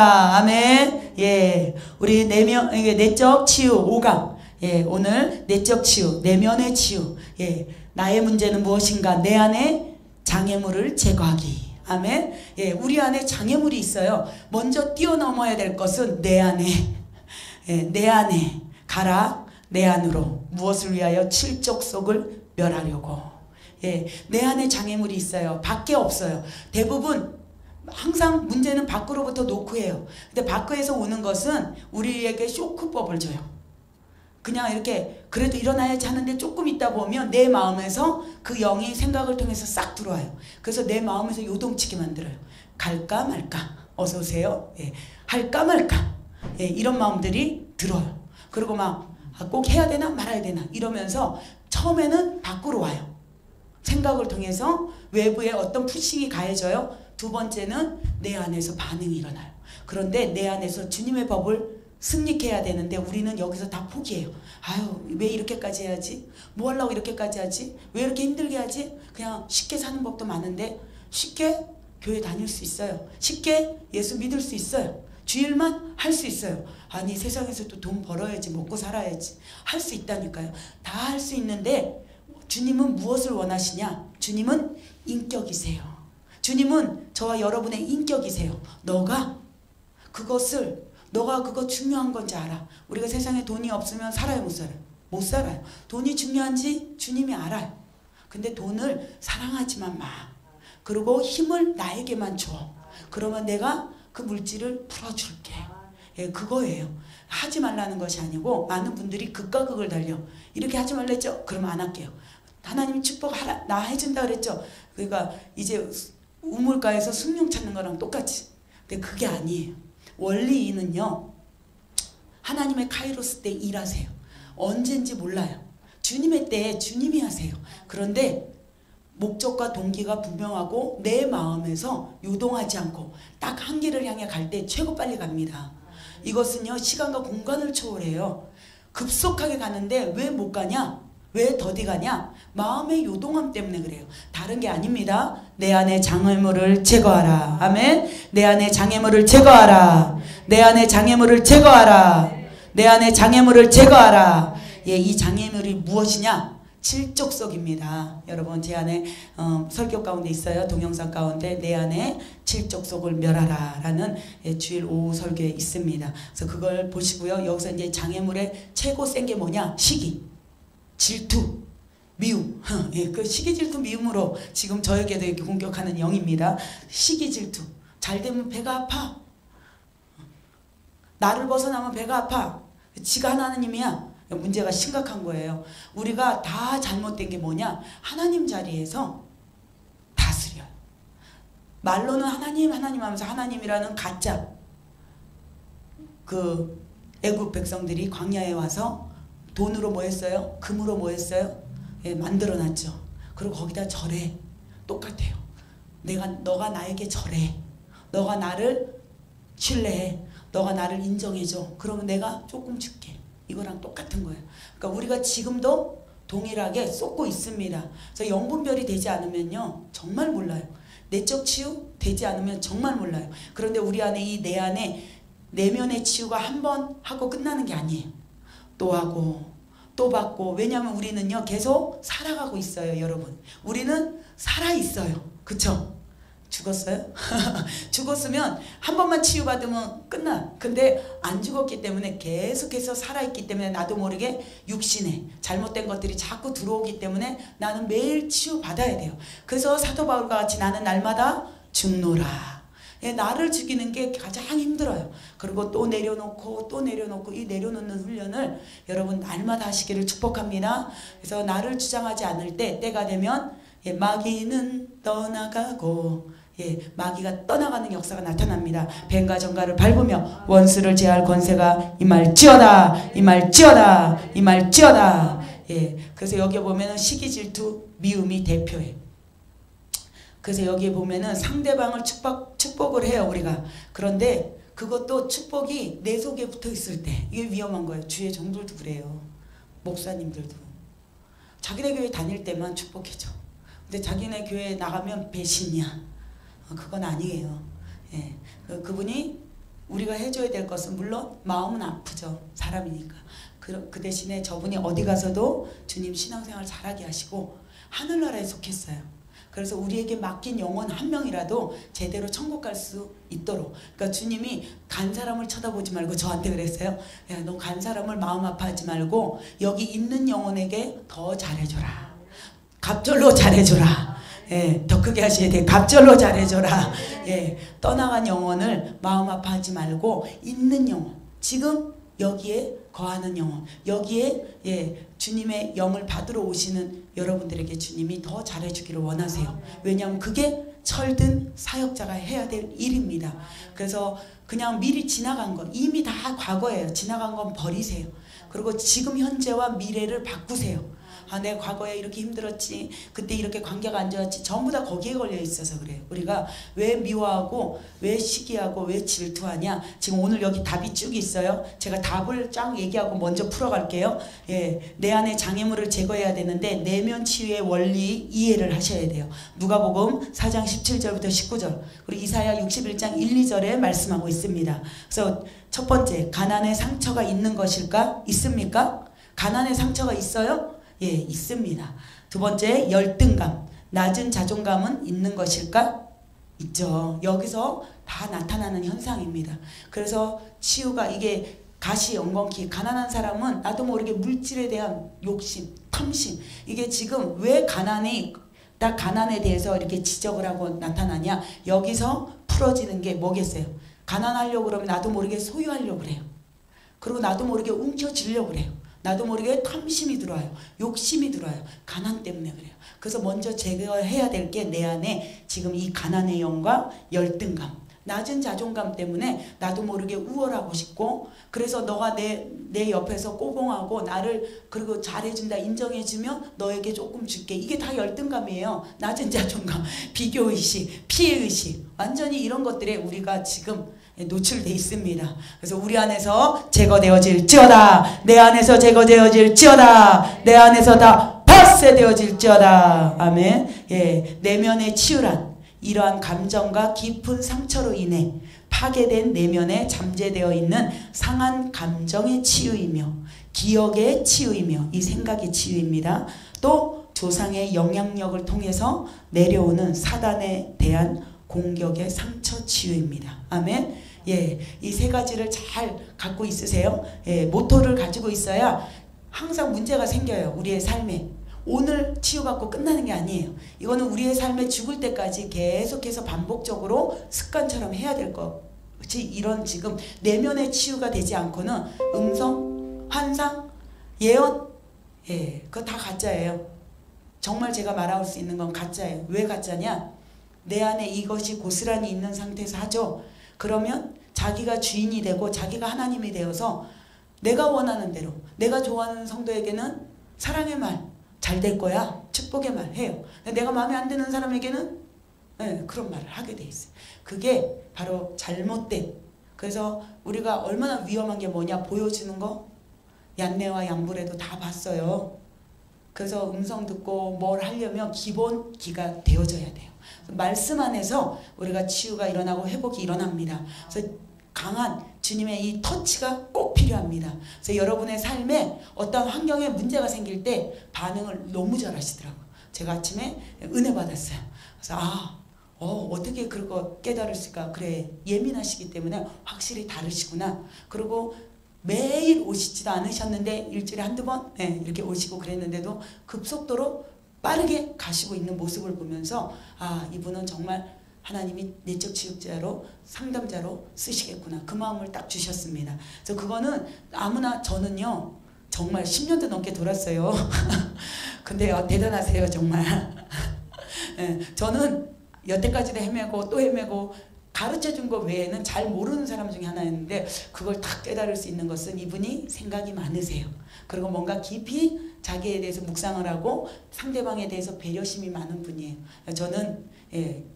아멘. 예, 우리 내적 치유 5강. 예, 오늘 내적 치유, 내면의 치유. 예, 나의 문제는 무엇인가? 내 안에 장애물을 제거하기. 아멘. 예, 우리 안에 장애물이 있어요. 먼저 뛰어넘어야 될 것은 내 안에. 예, 내 안에 가라. 내 안으로. 무엇을 위하여? 칠적 속을 멸하려고. 예, 내 안에 장애물이 있어요. 밖에 없어요. 대부분 항상 문제는 밖으로부터 놓고 해요. 근데 밖에서 오는 것은 우리에게 쇼크법을 줘요. 그냥 이렇게 그래도 일어나야지 하는데 조금 있다 보면 내 마음에서 그 영이 생각을 통해서 싹 들어와요. 그래서 내 마음에서 요동치게 만들어요. 갈까 말까. 어서 오세요. 예, 할까 말까. 예, 이런 마음들이 들어요. 그리고 막 꼭 해야 되나 말아야 되나 이러면서 처음에는 밖으로 와요. 생각을 통해서 외부에 어떤 푸싱이 가해져요. 두 번째는 내 안에서 반응이 일어나요. 그런데 내 안에서 주님의 법을 승리해야 되는데 우리는 여기서 다 포기해요. 아유, 왜 이렇게까지 해야지? 뭐 하려고 이렇게까지 하지? 왜 이렇게 힘들게 하지? 그냥 쉽게 사는 법도 많은데 쉽게 교회 다닐 수 있어요. 쉽게 예수 믿을 수 있어요. 주일만 할 수 있어요. 아니, 세상에서도 돈 벌어야지, 먹고 살아야지. 할 수 있다니까요. 다 할 수 있는데 주님은 무엇을 원하시냐? 주님은 인격이세요. 주님은 저와 여러분의 인격이세요. 너가 그거 중요한 건지 알아. 우리가 세상에 돈이 없으면 살아요, 못 살아요? 못 살아요. 돈이 중요한지 주님이 알아요. 근데 돈을 사랑하지만 마. 그리고 힘을 나에게만 줘. 그러면 내가 그 물질을 풀어줄게. 예, 그거예요. 하지 말라는 것이 아니고 많은 분들이 극과 극을 달려. 이렇게 하지 말랬죠? 그러면 안 할게요. 하나님이 축복하라. 나 해준다 그랬죠? 그러니까 이제 우물가에서 숭늉 찾는 거랑 똑같이. 근데 그게 아니에요. 원리인은요. 하나님의 카이로스 때 일하세요. 언젠지 몰라요. 주님의 때에 주님이 하세요. 그런데 목적과 동기가 분명하고 내 마음에서 요동하지 않고 딱 한 길을 향해 갈 때 최고 빨리 갑니다. 이것은요. 시간과 공간을 초월해요. 급속하게 가는데 왜 못 가냐? 왜 더디 가냐? 마음의 요동함 때문에 그래요. 다른 게 아닙니다. 내 안에 장애물을 제거하라. 아멘. 내 안에 장애물을 제거하라. 내 안에 장애물을 제거하라. 내 안에 장애물을 제거하라. 예, 이 장애물이 무엇이냐? 칠족속입니다. 여러분, 제 안에 설교 가운데 있어요. 동영상 가운데 내 안에 칠족속을 멸하라 라는 주일 오후 설교에 있습니다. 그래서 그걸 보시고요. 여기서 이제 장애물의 최고 센 게 뭐냐? 시기, 질투, 미움. 예, 그 시기, 질투, 미움으로 지금 저에게도 이렇게 공격하는 영입니다. 시기, 질투. 잘 되면 배가 아파. 나를 벗어나면 배가 아파. 지가 하나님이야. 문제가 심각한 거예요. 우리가 다 잘못된 게 뭐냐? 하나님 자리에서 다스려요. 말로는 하나님 하나님 하면서 하나님이라는 가짜 그 애국 백성들이 광야에 와서 돈으로 뭐 했어요? 금으로 뭐 했어요? 예, 만들어놨죠. 그리고 거기다 절해. 똑같아요. 너가 나에게 절해. 너가 나를 신뢰해. 너가 나를 인정해줘. 그러면 내가 조금 줄게. 이거랑 똑같은 거예요. 그러니까 우리가 지금도 동일하게 쏟고 있습니다. 그래서 영분별이 되지 않으면요. 정말 몰라요. 내적 치유 되지 않으면 정말 몰라요. 그런데 우리 안에 내 안에 내면의 치유가 한 번 하고 끝나는 게 아니에요. 또 하고 또 받고. 왜냐하면 우리는요. 계속 살아가고 있어요. 여러분. 우리는 살아있어요. 그쵸? 죽었어요? 죽었으면 한 번만 치유받으면 끝나. 근데 안 죽었기 때문에 계속해서 살아있기 때문에 나도 모르게 육신에 잘못된 것들이 자꾸 들어오기 때문에 나는 매일 치유받아야 돼요. 그래서 사도 바울과 같이 나는 날마다 죽노라. 예, 나를 죽이는 게 가장 힘들어요. 그리고 또 내려놓고 또 내려놓고 이 내려놓는 훈련을 여러분 날마다 하시기를 축복합니다. 그래서 나를 주장하지 않을 때 때가 되면 예, 마귀는 떠나가고 예, 마귀가 떠나가는 역사가 나타납니다. 뱀과 정갈을 밟으며 원수를 제할 권세가 임할지어다. 임할지어다. 임할지어다. 예, 그래서 여기 보면은 시기, 질투, 미움이 대표예요. 그래서 여기 보면은 상대방을 축복을 해요, 우리가. 그런데 그것도 축복이 내 속에 붙어 있을 때 이게 위험한 거예요. 주의 종들도 그래요. 목사님들도. 자기네 교회 다닐 때만 축복해줘. 근데 자기네 교회 나가면 배신이야. 그건 아니에요. 예. 그분이 우리가 해줘야 될 것은 물론 마음은 아프죠. 사람이니까. 그 대신에 저분이 어디 가서도 주님 신앙생활 잘하게 하시고 하늘나라에 속했어요. 그래서 우리에게 맡긴 영혼 한 명이라도 제대로 천국 갈 수 있도록. 그러니까 주님이 간 사람을 쳐다보지 말고 저한테 그랬어요. 야, 너 간 사람을 마음 아파하지 말고 여기 있는 영혼에게 더 잘해줘라. 갑절로 잘해줘라. 예, 더 크게 하셔야 돼. 갑절로 잘해줘라. 예, 떠나간 영혼을 마음 아파하지 말고 있는 영혼, 지금 여기에 거하는 영혼, 여기에 예, 주님의 영을 받으러 오시는 여러분들에게 주님이 더 잘해주기를 원하세요. 왜냐하면 그게 철든 사역자가 해야 될 일입니다. 그래서 그냥 미리 지나간 것, 이미 다 과거예요. 지나간 건 버리세요. 그리고 지금 현재와 미래를 바꾸세요. 아, 내가 과거에 이렇게 힘들었지, 그때 이렇게 관계가 안 좋았지, 전부 다 거기에 걸려 있어서 그래요. 우리가 왜 미워하고 왜 시기하고 왜 질투하냐. 지금 오늘 여기 답이 쭉 있어요. 제가 답을 쫙 얘기하고 먼저 풀어갈게요. 예, 내 안에 장애물을 제거해야 되는데 내면 치유의 원리 이해를 하셔야 돼요. 누가복음 4장 17절부터 19절, 그리고 이사야 61장 1, 2절에 말씀하고 있습니다. 그래서 첫 번째, 가난의 상처가 있는 것일까? 있습니까? 가난의 상처가 있어요? 예, 있습니다. 두 번째, 열등감, 낮은 자존감은 있는 것일까? 있죠. 여기서 다 나타나는 현상입니다. 그래서 치유가 이게 가시 엉겅퀴, 가난한 사람은 나도 모르게 물질에 대한 욕심, 탐심, 이게 지금 왜 가난에 대해서 이렇게 지적을 하고 나타나냐. 여기서 풀어지는 게 뭐겠어요? 가난하려고 그러면 나도 모르게 소유하려고 그래요. 그리고 나도 모르게 움켜쥐려고 그래요. 나도 모르게 탐심이 들어와요. 욕심이 들어와요. 가난 때문에 그래요. 그래서 먼저 제거해야 될 게 내 안에 지금 이 가난의 영과 열등감, 낮은 자존감 때문에 나도 모르게 우월하고 싶고, 그래서 너가 내 옆에서 꼬봉하고 나를 그리고 잘해준다, 인정해주면 너에게 조금 줄게. 이게 다 열등감이에요. 낮은 자존감, 비교의식, 피해의식, 완전히 이런 것들에 우리가 지금 노출되어 있습니다. 그래서 우리 안에서 제거되어질지어다. 내 안에서 제거되어질지어다. 내 안에서 다 파쇄되어질지어다. 아멘. 예, 내면의 치유란 이러한 감정과 깊은 상처로 인해 파괴된 내면에 잠재되어 있는 상한 감정의 치유이며 기억의 치유이며 이 생각의 치유입니다. 또 조상의 영향력을 통해서 내려오는 사단에 대한 공격의 상처 치유입니다. 아멘. 예, 이 세 가지를 잘 갖고 있으세요. 예, 모토를 가지고 있어야 항상 문제가 생겨요. 우리의 삶에. 오늘 치유받고 끝나는 게 아니에요. 이거는 우리의 삶에 죽을 때까지 계속해서 반복적으로 습관처럼 해야 될 것이, 이런 지금 내면의 치유가 되지 않고는 음성, 환상, 예언, 예, 그거 다 가짜예요. 정말 제가 말할 수 있는 건 가짜예요. 왜 가짜냐? 내 안에 이것이 고스란히 있는 상태에서 하죠. 그러면 자기가 주인이 되고 자기가 하나님이 되어서 내가 원하는 대로, 내가 좋아하는 성도에게는 사랑의 말, 잘 될 거야, 축복의 말 해요. 내가 마음에 안 드는 사람에게는 네, 그런 말을 하게 돼 있어요. 그게 바로 잘못된. 그래서 우리가 얼마나 위험한 게 뭐냐 보여주는 거, 얀네와 얀불에도 다 봤어요. 그래서 음성 듣고 뭘 하려면 기본기가 되어져야 돼요. 말씀 안에서 우리가 치유가 일어나고 회복이 일어납니다. 그래서 강한 주님의 이 터치가 꼭 필요합니다. 그래서 여러분의 삶에 어떤 환경에 문제가 생길 때 반응을 너무 잘 하시더라고요. 제가 아침에 은혜 받았어요. 그래서 어떻게 그거 깨달으실까? 그래, 예민하시기 때문에 확실히 다르시구나. 그리고 매일 오시지도 않으셨는데 일주일에 한두 번 이렇게 오시고 그랬는데도 급속도로 빠르게 가시고 있는 모습을 보면서 이분은 정말 하나님이 내적 치유자로 상담자로 쓰시겠구나. 그 마음을 딱 주셨습니다. 그래서 그거는 아무나, 저는요 정말 10년도 넘게 돌았어요. 근데요 대단하세요 정말. 저는 여태까지도 헤매고 또 헤매고 가르쳐준 것 외에는 잘 모르는 사람 중에 하나였는데, 그걸 딱 깨달을 수 있는 것은 이분이 생각이 많으세요. 그리고 뭔가 깊이 자기에 대해서 묵상을 하고 상대방에 대해서 배려심이 많은 분이에요. 저는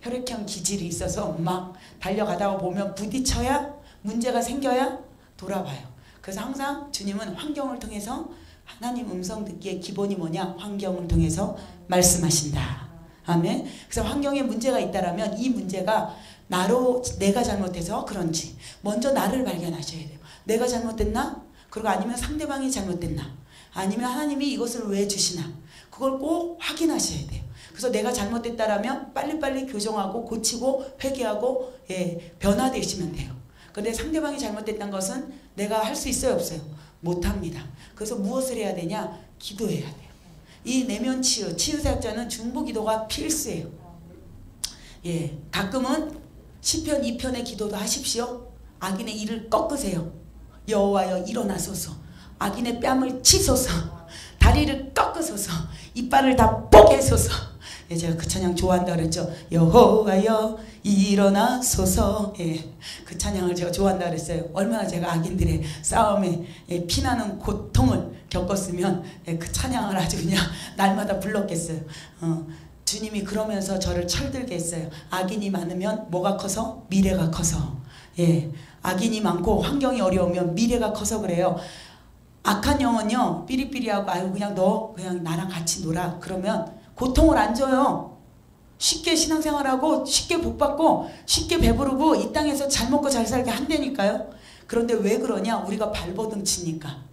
혈액형 기질이 있어서 막 달려가다가 보면 부딪혀야, 문제가 생겨야 돌아봐요. 그래서 항상 주님은 환경을 통해서, 하나님 음성 듣기의 기본이 뭐냐? 환경을 통해서 말씀하신다. 아멘. 그래서 환경에 문제가 있다라면 이 문제가 나로 내가 잘못해서 그런지 먼저 나를 발견하셔야 돼요. 내가 잘못됐나? 그리고 아니면 상대방이 잘못됐나? 아니면 하나님이 이것을 왜 주시나? 그걸 꼭 확인하셔야 돼요. 그래서 내가 잘못됐다라면 빨리빨리 교정하고 고치고 회개하고 변화되시면 돼요. 그런데 상대방이 잘못됐다는 것은 내가 할 수 있어요, 없어요? 못합니다. 그래서 무엇을 해야 되냐? 기도해야 돼요. 이 내면 치유, 치유사역자는 중보 기도가 필수예요. 가끔은 시편 2편의 기도도 하십시오. 악인의 이를 꺾으세요. 여호와여 일어나소서. 악인의 뺨을 치소서. 다리를 꺾으소서. 이빨을 다 뽀개소서. 제가 그 찬양 좋아한다 그랬죠. 여호와여 일어나소서. 그 찬양을 제가 좋아한다 그랬어요. 얼마나 제가 악인들의 싸움에 피나는 고통을 겪었으면 그 찬양을 아주 그냥 날마다 불렀겠어요. 주님이 그러면서 저를 철들게 했어요. 악인이 많으면 뭐가 커서? 미래가 커서. 악인이 많고 환경이 어려우면 미래가 커서 그래요. 악한 영은요, 삐리삐리하고 아유 그냥 너 그냥 나랑 같이 놀아. 그러면 고통을 안 줘요. 쉽게 신앙생활하고 쉽게 복받고 쉽게 배부르고 이 땅에서 잘 먹고 잘 살게 한다니까요. 그런데 왜 그러냐? 우리가 발버둥 치니까.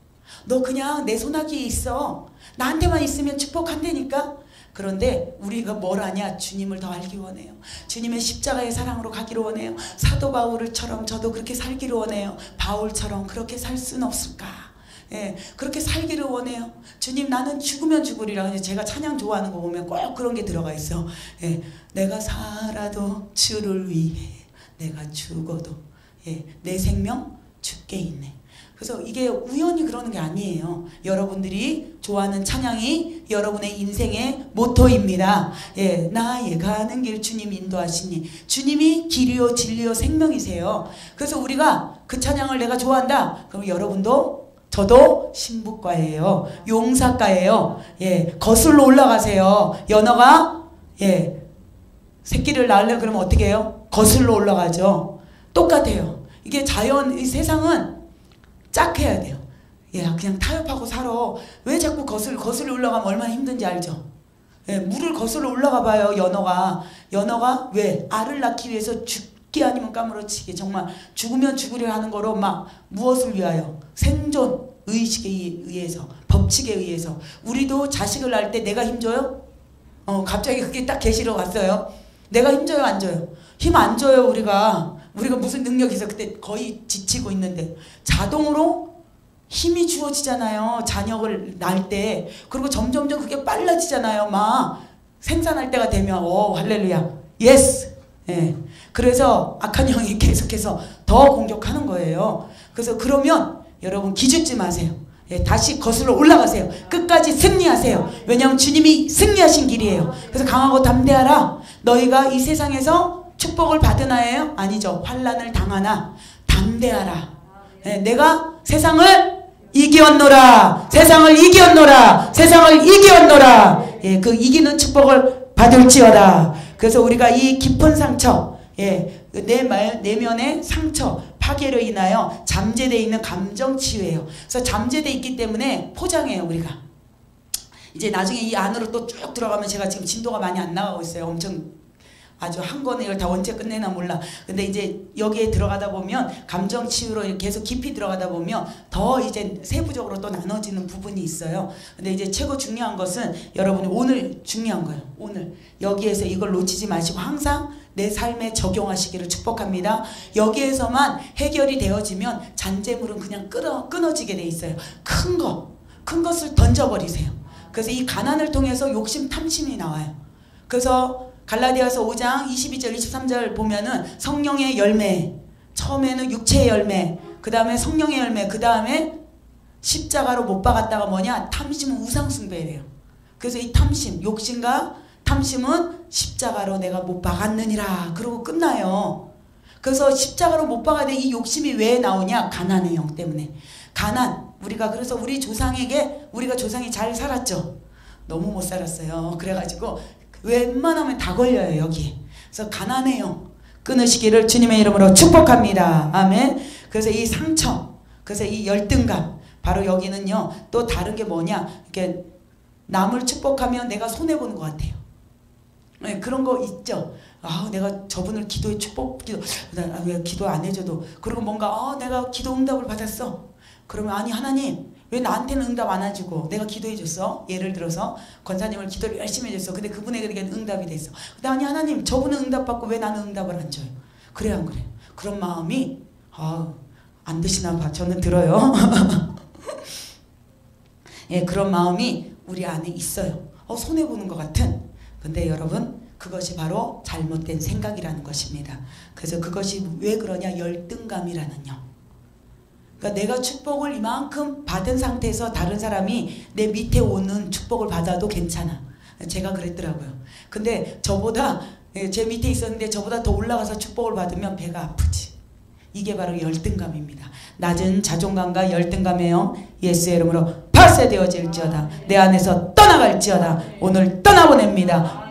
너 그냥 내 손아귀에 있어. 나한테만 있으면 축복한다니까. 그런데 우리가 뭘 하냐? 주님을 더 알기 원해요. 주님의 십자가의 사랑으로 가기를 원해요. 사도 바울처럼 저도 그렇게 살기를 원해요. 바울처럼 그렇게 살 수는 없을까? 그렇게 살기를 원해요. 주님 나는 죽으면 죽으리라. 제가 찬양 좋아하는 거 보면 꼭 그런 게 들어가 있어. 내가 살아도 주를 위해, 내가 죽어도 내 생명 주께 있네. 그래서 이게 우연히 그러는 게 아니에요. 여러분들이 좋아하는 찬양이 여러분의 인생의 모토입니다. 나의 가는 길 주님 인도하시니. 주님이 길이요 진리요 생명이세요. 그래서 우리가 그 찬양을 내가 좋아한다. 그럼 여러분도 저도 신부과예요. 용사과예요. 거슬러 올라가세요. 연어가 새끼를 낳으려고 그러면 어떻게 해요? 거슬러 올라가죠. 똑같아요. 이게 자연, 이 세상은 짝해야 돼요. 그냥 타협하고 살아. 왜 자꾸 거슬러 올라가면 얼마나 힘든지 알죠? 물을 거슬러 올라가 봐요. 연어가 왜? 알을 낳기 위해서 죽기 아니면 까무러치기. 정말 죽으면 죽으려 하는 거로 막 무엇을 위하여? 생존 의식에 의해서, 법칙에 의해서. 우리도 자식을 낳을 때 내가 힘줘요? 갑자기 그게 딱 계시러 왔어요. 내가 힘줘요, 안 줘요? 힘 안 줘요. 우리가 무슨 능력이 있어. 그때 거의 지치고 있는데 자동으로 힘이 주어지잖아요. 자녀를 낳을 때. 그리고 점점점 그게 빨라지잖아요. 막 생산할 때가 되면 할렐루야. 예스. 그래서 악한 영이 계속해서 더 공격하는 거예요. 그래서 그러면 여러분 기죽지 마세요. 다시 거슬러 올라가세요. 끝까지 승리하세요. 왜냐하면 주님이 승리하신 길이에요. 그래서 강하고 담대하라. 너희가 이 세상에서 축복을 받으나예요? 아니죠. 환난을 당하나 담대하라. 내가 세상을 이기었노라. 세상을 이기었노라. 세상을 이기었노라. 그 이기는 축복을 받을지어다. 그래서 우리가 이 깊은 상처, 내면의 상처, 파괴로 인하여 잠재되어 있는 감정 치유예요. 그래서 잠재되어 있기 때문에 포장해요. 우리가 이제 나중에 이 안으로 또 쭉 들어가면, 제가 지금 진도가 많이 안 나가고 있어요. 엄청 아주 한 권에 이걸 다 언제 끝내나 몰라. 근데 이제 여기에 들어가다 보면 감정 치유로 계속 깊이 들어가다 보면 더 이제 세부적으로 또 나눠지는 부분이 있어요. 근데 이제 최고 중요한 것은 여러분이 오늘 중요한 거예요. 오늘 여기에서 이걸 놓치지 마시고 항상 내 삶에 적용하시기를 축복합니다. 여기에서만 해결이 되어지면 잔재물은 그냥 끊어지게 돼 있어요. 큰 것을 던져버리세요. 그래서 이 가난을 통해서 욕심 탐심이 나와요. 그래서 갈라디아서 5장 22절 23절 보면은 성령의 열매, 처음에는 육체의 열매, 그 다음에 성령의 열매, 그 다음에 십자가로 못 박았다가 뭐냐? 탐심은 우상숭배래요. 그래서 이 탐심, 욕심과 탐심은 십자가로 내가 못 박았느니라 그러고 끝나요. 그래서 십자가로 못 박아야 돼. 이 욕심이 왜 나오냐? 가난의 영 때문에. 가난, 우리가 그래서 우리 조상에게, 우리가 조상이 잘 살았죠. 너무 못 살았어요. 그래가지고 웬만하면 다 걸려요, 여기. 그래서 가난의 영 끊으시기를 주님의 이름으로 축복합니다. 아멘. 그래서 이 상처, 그래서 이 열등감, 바로 여기는요, 또 다른 게 뭐냐, 이렇게 남을 축복하면 내가 손해보는 것 같아요. 그런 거 있죠. 내가 저분을 기도에 왜 기도 안 해줘도, 그리고 뭔가 내가 기도 응답을 받았어. 그러면 아니 하나님 왜 나한테는 응답 안 해주고 내가 기도해 줬어? 예를 들어서 권사님을 기도를 열심히 해줬어. 근데 그분에게는 응답이 됐어. 근데 아니 하나님 저분은 응답 받고 왜 나는 응답을 안 줘요? 그래 안 그래? 그런 마음이 안 드시나 봐. 저는 들어요. 예, 그런 마음이 우리 안에 있어요. 손해보는 것 같은. 근데 여러분 그것이 바로 잘못된 생각이라는 것입니다. 그래서 그것이 왜 그러냐? 열등감이라는요. 그러니까 내가 축복을 이만큼 받은 상태에서 다른 사람이 내 밑에 오는 축복을 받아도 괜찮아. 제가 그랬더라고요. 근데 저보다 제 밑에 있었는데 저보다 더 올라가서 축복을 받으면 배가 아프지. 이게 바로 열등감입니다. 낮은 자존감과 열등감의 영 예수의 이름으로 파쇄되어질지어다. 내 안에서 떠나갈지어다. 오늘 떠나보냅니다.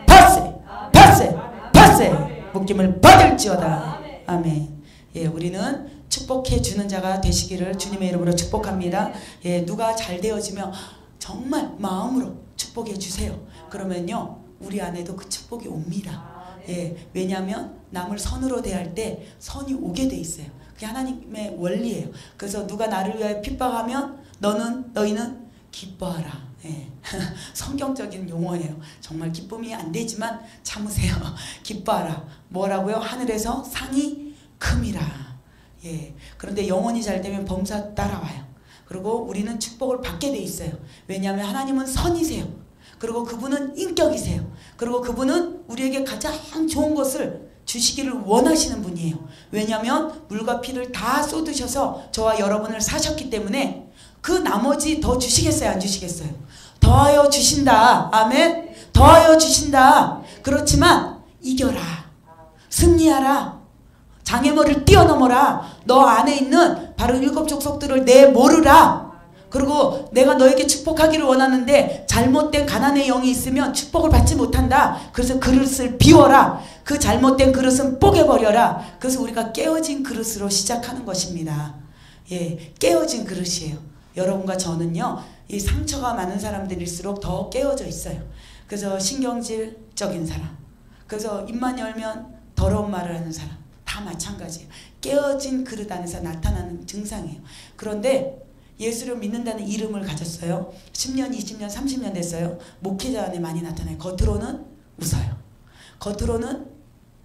파쇄 묶임을 받을지어다. 아멘. 예, 우리는 축복해 주는 자가 되시기를 주님의 이름으로 축복합니다. 예, 누가 잘 되어지면 정말 마음으로 축복해 주세요. 그러면요 우리 안에도 그 축복이 옵니다. 예, 왜냐하면 남을 선으로 대할 때 선이 오게 돼 있어요. 그게 하나님의 원리예요. 그래서 누가 나를 위하여 핍박하면 너희는 기뻐하라. 예. 성경적인 용어예요. 정말 기쁨이 안 되지만 참으세요. 기뻐하라. 뭐라고요? 하늘에서 상이 큼이라. 예. 그런데 영혼이 잘 되면 범사 따라와요. 그리고 우리는 축복을 받게 돼 있어요. 왜냐하면 하나님은 선이세요. 그리고 그분은 인격이세요. 그리고 그분은 우리에게 가장 좋은 것을 주시기를 원하시는 분이에요. 왜냐하면 물과 피를 다 쏟으셔서 저와 여러분을 사셨기 때문에 그 나머지 더 주시겠어요? 안 주시겠어요? 더하여 주신다. 아멘. 더하여 주신다. 그렇지만 이겨라. 승리하라. 장애물을 뛰어넘어라. 너 안에 있는 바로 7 족속들을 모르라. 그리고 내가 너에게 축복하기를 원하는데 잘못된 가난의 영이 있으면 축복을 받지 못한다. 그래서 그릇을 비워라. 그 잘못된 그릇은 뽀개버려라. 그래서 우리가 깨어진 그릇으로 시작하는 것입니다. 예, 깨어진 그릇이에요. 여러분과 저는요, 이 상처가 많은 사람들일수록 더 깨어져 있어요. 그래서 신경질적인 사람, 그래서 입만 열면 더러운 말을 하는 사람, 다 마찬가지예요. 깨어진 그릇 안에서 나타나는 증상이에요. 그런데 예수를 믿는다는 이름을 가졌어요. 10년, 20년, 30년 됐어요. 목회자 안에 많이 나타나요. 겉으로는 웃어요. 겉으로는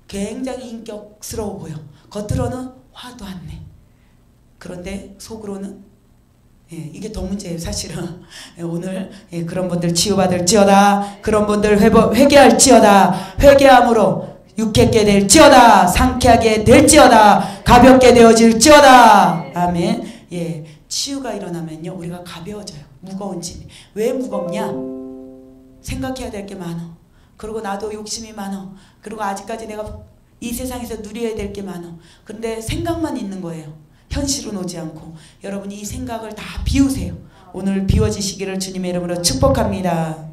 굉장히 인격스러워 보여. 겉으로는 화도 안 내. 그런데 속으로는 이게 더 문제예요. 사실은 오늘 그런 분들 치유받을지어다. 그런 분들 회개할지어다. 회개함으로 유쾌하게 될지어다. 상쾌하게 될지어다. 가볍게 되어질지어다. 아멘. 예, 치유가 일어나면요 우리가 가벼워져요. 무거운 짐이. 왜 무겁냐? 생각해야 될 게 많아. 그리고 나도 욕심이 많아. 그리고 아직까지 내가 이 세상에서 누려야 될 게 많아. 근데 생각만 있는 거예요. 현실은 오지 않고. 여러분이 이 생각을 다 비우세요. 오늘 비워지시기를 주님의 이름으로 축복합니다.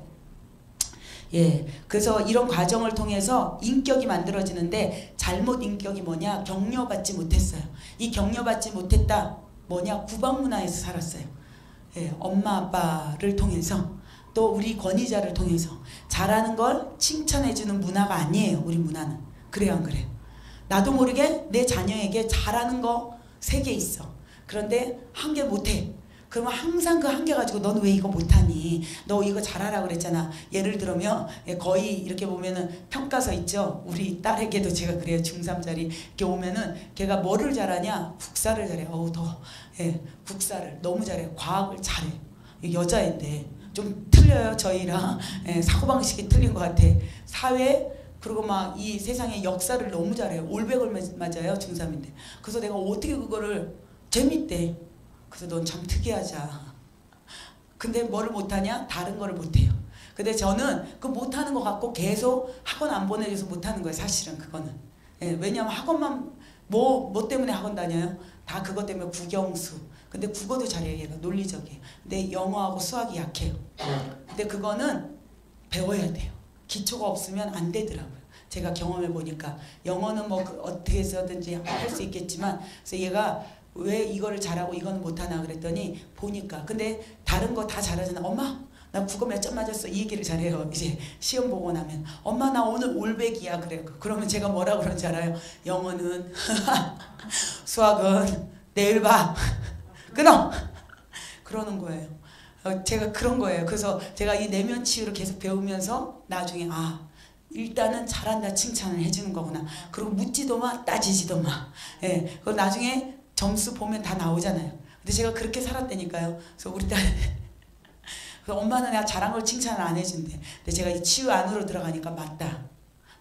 예, 그래서 이런 과정을 통해서 인격이 만들어지는데, 잘못 인격이 뭐냐? 격려받지 못했어요. 이 격려받지 못했다 뭐냐? 구박문화에서 살았어요. 예, 엄마 아빠를 통해서, 또 우리 권위자를 통해서. 잘하는 걸 칭찬해주는 문화가 아니에요. 우리 문화는. 그래요 안 그래요? 나도 모르게 내 자녀에게 잘하는 거 3개 있어. 그런데 1개 못해. 그러면 항상 그 1개 가지고 너는 왜 이거 못하니? 너 이거 잘하라고 그랬잖아. 예를 들면 거의 이렇게 보면은 평가서 있죠. 우리 딸에게도 제가 그래요. 중3짜리 이렇게 오면은 걔가 뭐를 잘하냐? 국사를 잘해. 예, 국사를 너무 잘해. 과학을 잘해. 여자인데 좀 틀려요. 저희랑 사고방식이 틀린 것 같아. 사회 그리고 막 이 세상의 역사를 너무 잘해요. 올백을 맞아요. 중3인데. 그래서 내가 어떻게 그거를 재밌대. 그래서 넌 참 특이하자. 근데 뭐를 못하냐? 다른 거를 못해요. 근데 저는 그 못하는 거 갖고 계속 학원 안 보내줘서 못하는 거예요. 사실은 그거는. 예, 왜냐하면 학원만 뭐 때문에 학원 다녀요? 다 그것 때문에 국영수. 근데 국어도 잘해요. 얘가 논리적이에요. 근데 영어하고 수학이 약해요. 근데 그거는 배워야 돼요. 기초가 없으면 안 되더라고요. 제가 경험해 보니까. 영어는 뭐 어떻게 해서든지 할 수 있겠지만, 그래서 얘가 왜 이거를 잘하고 이거는 못하나 그랬더니 보니까. 근데 다른 거 다 잘하잖아. 엄마 나 국어 몇 점 맞았어 이 얘기를 잘해요. 이제 시험 보고 나면 엄마 나 오늘 올백이야 그래요. 그러면 제가 뭐라 그런지 알아요? 영어는 수학은 내일 봐 끊어 그러는 거예요. 제가 그런 거예요. 그래서 제가 이 내면 치유를 계속 배우면서 나중에 일단은 잘한다 칭찬을 해주는 거구나. 그리고 묻지도 마 따지지도 마. 예, 그리고 나중에 점수 보면 다 나오잖아요. 근데 제가 그렇게 살았다니까요. 그래서 우리 딸 그래서 엄마는 내가 잘한 걸 칭찬을 안 해준대. 근데 제가 이 치유 안으로 들어가니까 맞다.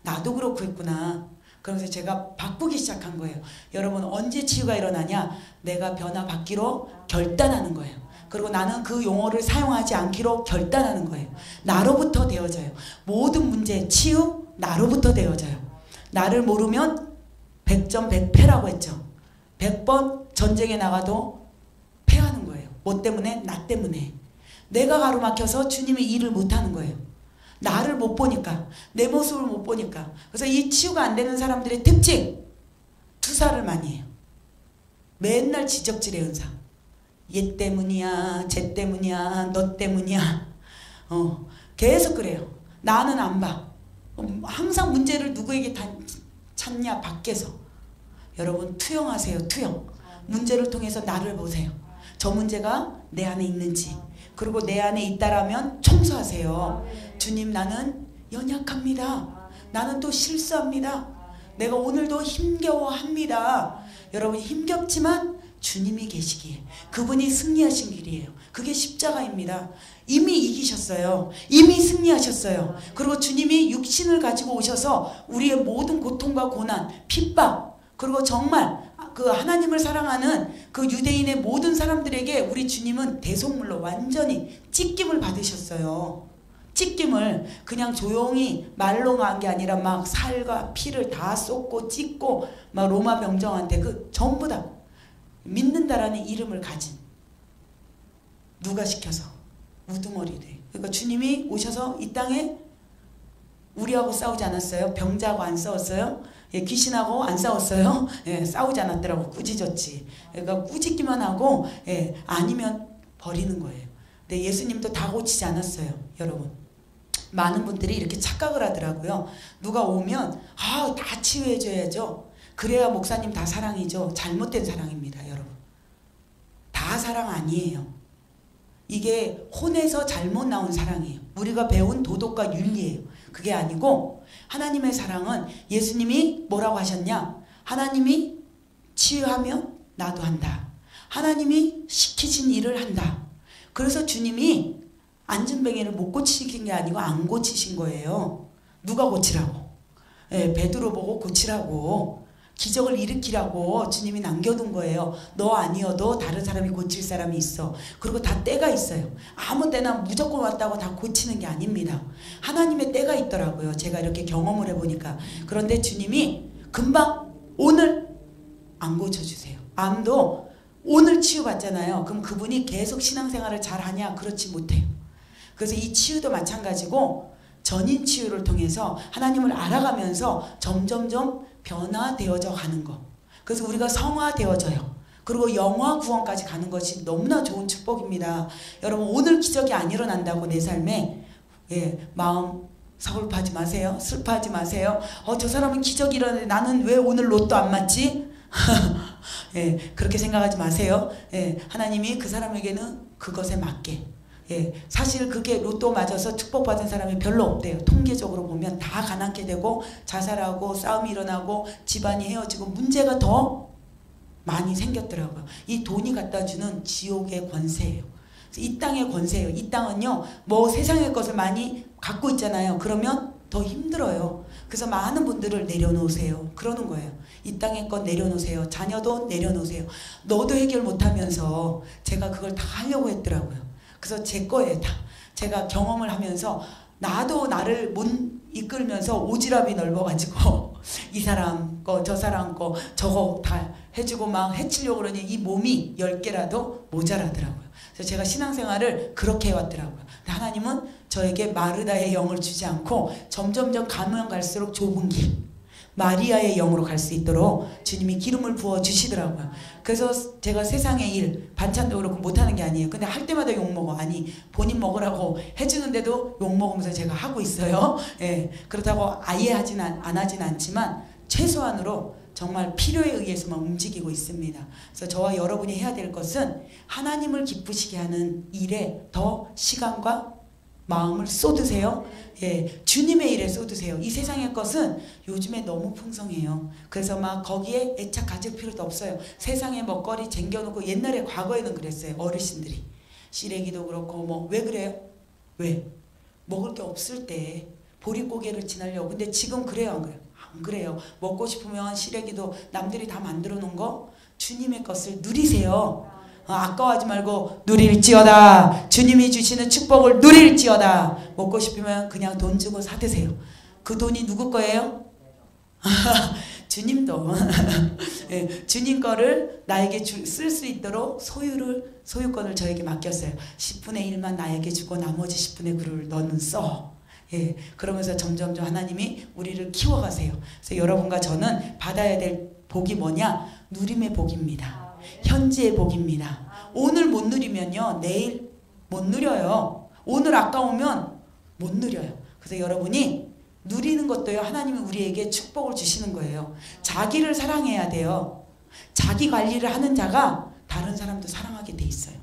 나도 그렇고 있구나. 그러면서 제가 바꾸기 시작한 거예요. 여러분 언제 치유가 일어나냐? 내가 변화받기로 결단하는 거예요. 그리고 나는 그 용어를 사용하지 않기로 결단하는 거예요. 나로부터 되어져요. 모든 문제 치유 나로부터 되어져요. 나를 모르면 100점 100패라고 했죠. 100번 전쟁에 나가도 패하는 거예요. 뭐 때문에? 나 때문에. 내가 가로막혀서 주님이 일을 못하는 거예요. 나를 못 보니까, 내 모습을 못 보니까. 그래서 이 치유가 안 되는 사람들의 특징, 투사를 많이 해요. 맨날 지적질의 현상. 얘 때문이야, 쟤 때문이야, 너 때문이야. 계속 그래요. 나는 안 봐. 항상 문제를 누구에게 찾냐? 밖에서. 여러분 투영하세요. 투영. 문제를 통해서 나를 보세요. 저 문제가 내 안에 있는지. 그리고 내 안에 있다라면 청소하세요. 주님 나는 연약합니다. 나는 또 실수합니다. 내가 오늘도 힘겨워합니다. 여러분 힘겹지만 주님이 계시기에 그분이 승리하신 길이에요. 그게 십자가입니다. 이미 이기셨어요. 이미 승리하셨어요. 그리고 주님이 육신을 가지고 오셔서 우리의 모든 고통과 고난, 핍박, 그리고 정말 그 하나님을 사랑하는 그 유대인의 모든 사람들에게 우리 주님은 대속물로 완전히 찢김을 받으셨어요. 찢김을 그냥 조용히 말로 한 게 아니라 막 살과 피를 다 쏟고 찢고 막 로마 병정한테 그 전부 다 믿는다라는 이름을 가진 누가 시켜서 우두머리래. 그러니까 주님이 오셔서 이 땅에 우리하고 싸우지 않았어요. 병자하고 안 싸웠어요. 예, 귀신하고 안 싸웠어요. 예, 싸우지 않았더라고. 꾸짖었지. 그러니까 꾸짖기만 하고 아니면 버리는 거예요. 근데 예수님도 다 고치지 않았어요. 여러분 많은 분들이 이렇게 착각을 하더라고요. 누가 오면 다 치유해줘야죠. 그래야 목사님 다 사랑이죠. 잘못된 사랑입니다. 여러분 다 사랑 아니에요. 이게 혼에서 잘못 나온 사랑이에요. 우리가 배운 도덕과 윤리예요. 그게 아니고 하나님의 사랑은 예수님이 뭐라고 하셨냐? 하나님이 치유하면 나도 한다. 하나님이 시키신 일을 한다. 그래서 주님이 안진뱅이를 못 고치신 게 아니고 안 고치신 거예요. 누가 고치라고? 베드로 보고 고치라고. 기적을 일으키라고 주님이 남겨둔 거예요. 너 아니어도 다른 사람이 고칠 사람이 있어. 그리고 다 때가 있어요. 아무 때나 무조건 왔다고 다 고치는 게 아닙니다. 하나님의 때가 있더라고요. 제가 이렇게 경험을 해보니까. 그런데 주님이 금방 오늘 안 고쳐주세요. 암도 오늘 치유받잖아요. 그럼 그분이 계속 신앙생활을 잘하냐? 그렇지 못해요. 그래서 이 치유도 마찬가지고 전인 치유를 통해서 하나님을 알아가면서 점점점 변화되어져 가는 거. 그래서 우리가 성화되어져요. 그리고 영화 구원까지 가는 것이 너무나 좋은 축복입니다. 여러분 오늘 기적이 안 일어난다고 내 삶에 마음 서글퍼하지 마세요. 슬퍼하지 마세요. 저 사람은 기적이 일어나는데 나는 왜 오늘 로또 안 맞지? 그렇게 생각하지 마세요. 하나님이 그 사람에게는 그것에 맞게. 사실 그게 로또 맞아서 축복받은 사람이 별로 없대요. 통계적으로 보면 다 가난케 되고 자살하고 싸움이 일어나고 집안이 헤어지고 문제가 더 많이 생겼더라고요. 이 돈이 갖다 주는 지옥의 권세예요. 이 땅의 권세예요. 이 땅은요 뭐 세상의 것을 많이 갖고 있잖아요. 그러면 더 힘들어요. 그래서 많은 분들을 내려놓으세요. 그러는 거예요. 이 땅의 것 내려놓으세요. 자녀도 내려놓으세요. 너도 해결 못하면서 제가 그걸 다 하려고 했더라고요. 그래서 제 거예요. 다. 제가 경험을 하면서 나도 나를 못 이끌면서 오지랖이 넓어가지고 이 사람 거 저 사람 거 저거 다 해주고 막 해치려고 그러니 이 몸이 10개라도 모자라더라고요. 그래서 제가 신앙생활을 그렇게 해왔더라고요. 하나님은 저에게 마르다의 영을 주지 않고 점점점 가면 갈수록 좁은 길, 마리아의 영으로 갈 수 있도록 주님이 기름을 부어 주시더라고요. 그래서 제가 세상의 일 반찬도 그렇고 못하는 게 아니에요. 근데 할 때마다 욕먹어. 아니 본인 먹으라고 해주는데도 욕먹으면서 제가 하고 있어요. 예, 그렇다고 아예 안 하진 않지만 최소한으로 정말 필요에 의해서만 움직이고 있습니다. 그래서 저와 여러분이 해야 될 것은 하나님을 기쁘시게 하는 일에 더 시간과 마음을 쏟으세요. 예, 주님의 일에 쏟으세요. 이 세상의 것은 요즘에 너무 풍성해요. 그래서 막 거기에 애착 가질 필요도 없어요. 세상에 먹거리 쟁겨놓고 옛날에 과거에는 그랬어요. 어르신들이 시래기도 그렇고 뭐 왜 그래요? 왜? 먹을 게 없을 때 보릿고개를 지나려고. 근데 지금 그래요 안 그래요? 안 그래요. 먹고 싶으면 시래기도 남들이 다 만들어 놓은 거 주님의 것을 누리세요. 아까워하지 말고 누릴지어다. 주님이 주시는 축복을 누릴지어다. 먹고 싶으면 그냥 돈 주고 사드세요. 그 돈이 누구 거예요? 주님도 네, 주님 거를 나에게 쓸 수 있도록 소유권을 저에게 맡겼어요. 10분의 1만 나에게 주고 나머지 10분의 9를 너는 써. 예, 그러면서 점점점 하나님이 우리를 키워가세요. 그래서 여러분과 저는 받아야 될 복이 뭐냐? 누림의 복입니다. 현지의 복입니다. 오늘 못 누리면요 내일 못 누려요. 오늘 아까우면 못 누려요. 그래서 여러분이 누리는 것도요 하나님이 우리에게 축복을 주시는 거예요. 자기를 사랑해야 돼요. 자기 관리를 하는 자가 다른 사람도 사랑하게 돼 있어요.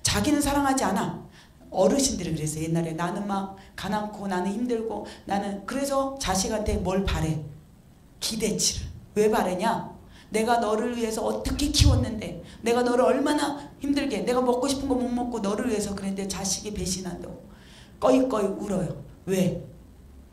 자기는 사랑하지 않아. 어르신들이 그랬어요. 옛날에 나는 막 가난고 나는 힘들고 나는 그래서 자식한테 뭘 바래? 기대치를. 왜 바래냐? 내가 너를 위해서 어떻게 키웠는데 내가 너를 얼마나 힘들게 내가 먹고 싶은 거 못 먹고 너를 위해서 그랬는데 자식이 배신한다고 꺼이꺼이 울어요. 왜?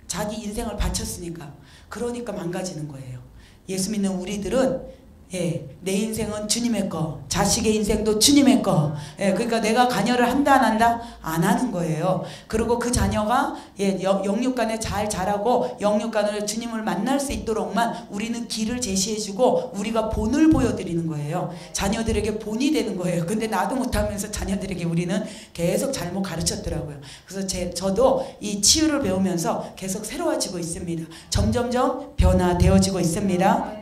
자기 인생을 바쳤으니까. 그러니까 망가지는 거예요. 예수 믿는 우리들은 예, 내 인생은 주님의 거, 자식의 인생도 주님의 거. 예, 그러니까 내가 관여를 한다 안 한다? 안 하는 거예요. 그리고 그 자녀가 예, 영육간에 잘 자라고 영육간으로 주님을 만날 수 있도록만 우리는 길을 제시해주고 우리가 본을 보여드리는 거예요. 자녀들에게 본이 되는 거예요. 근데 나도 못하면서 자녀들에게 우리는 계속 잘못 가르쳤더라고요. 그래서 저도 이 치유를 배우면서 계속 새로워지고 있습니다. 점점점 변화되어지고 있습니다.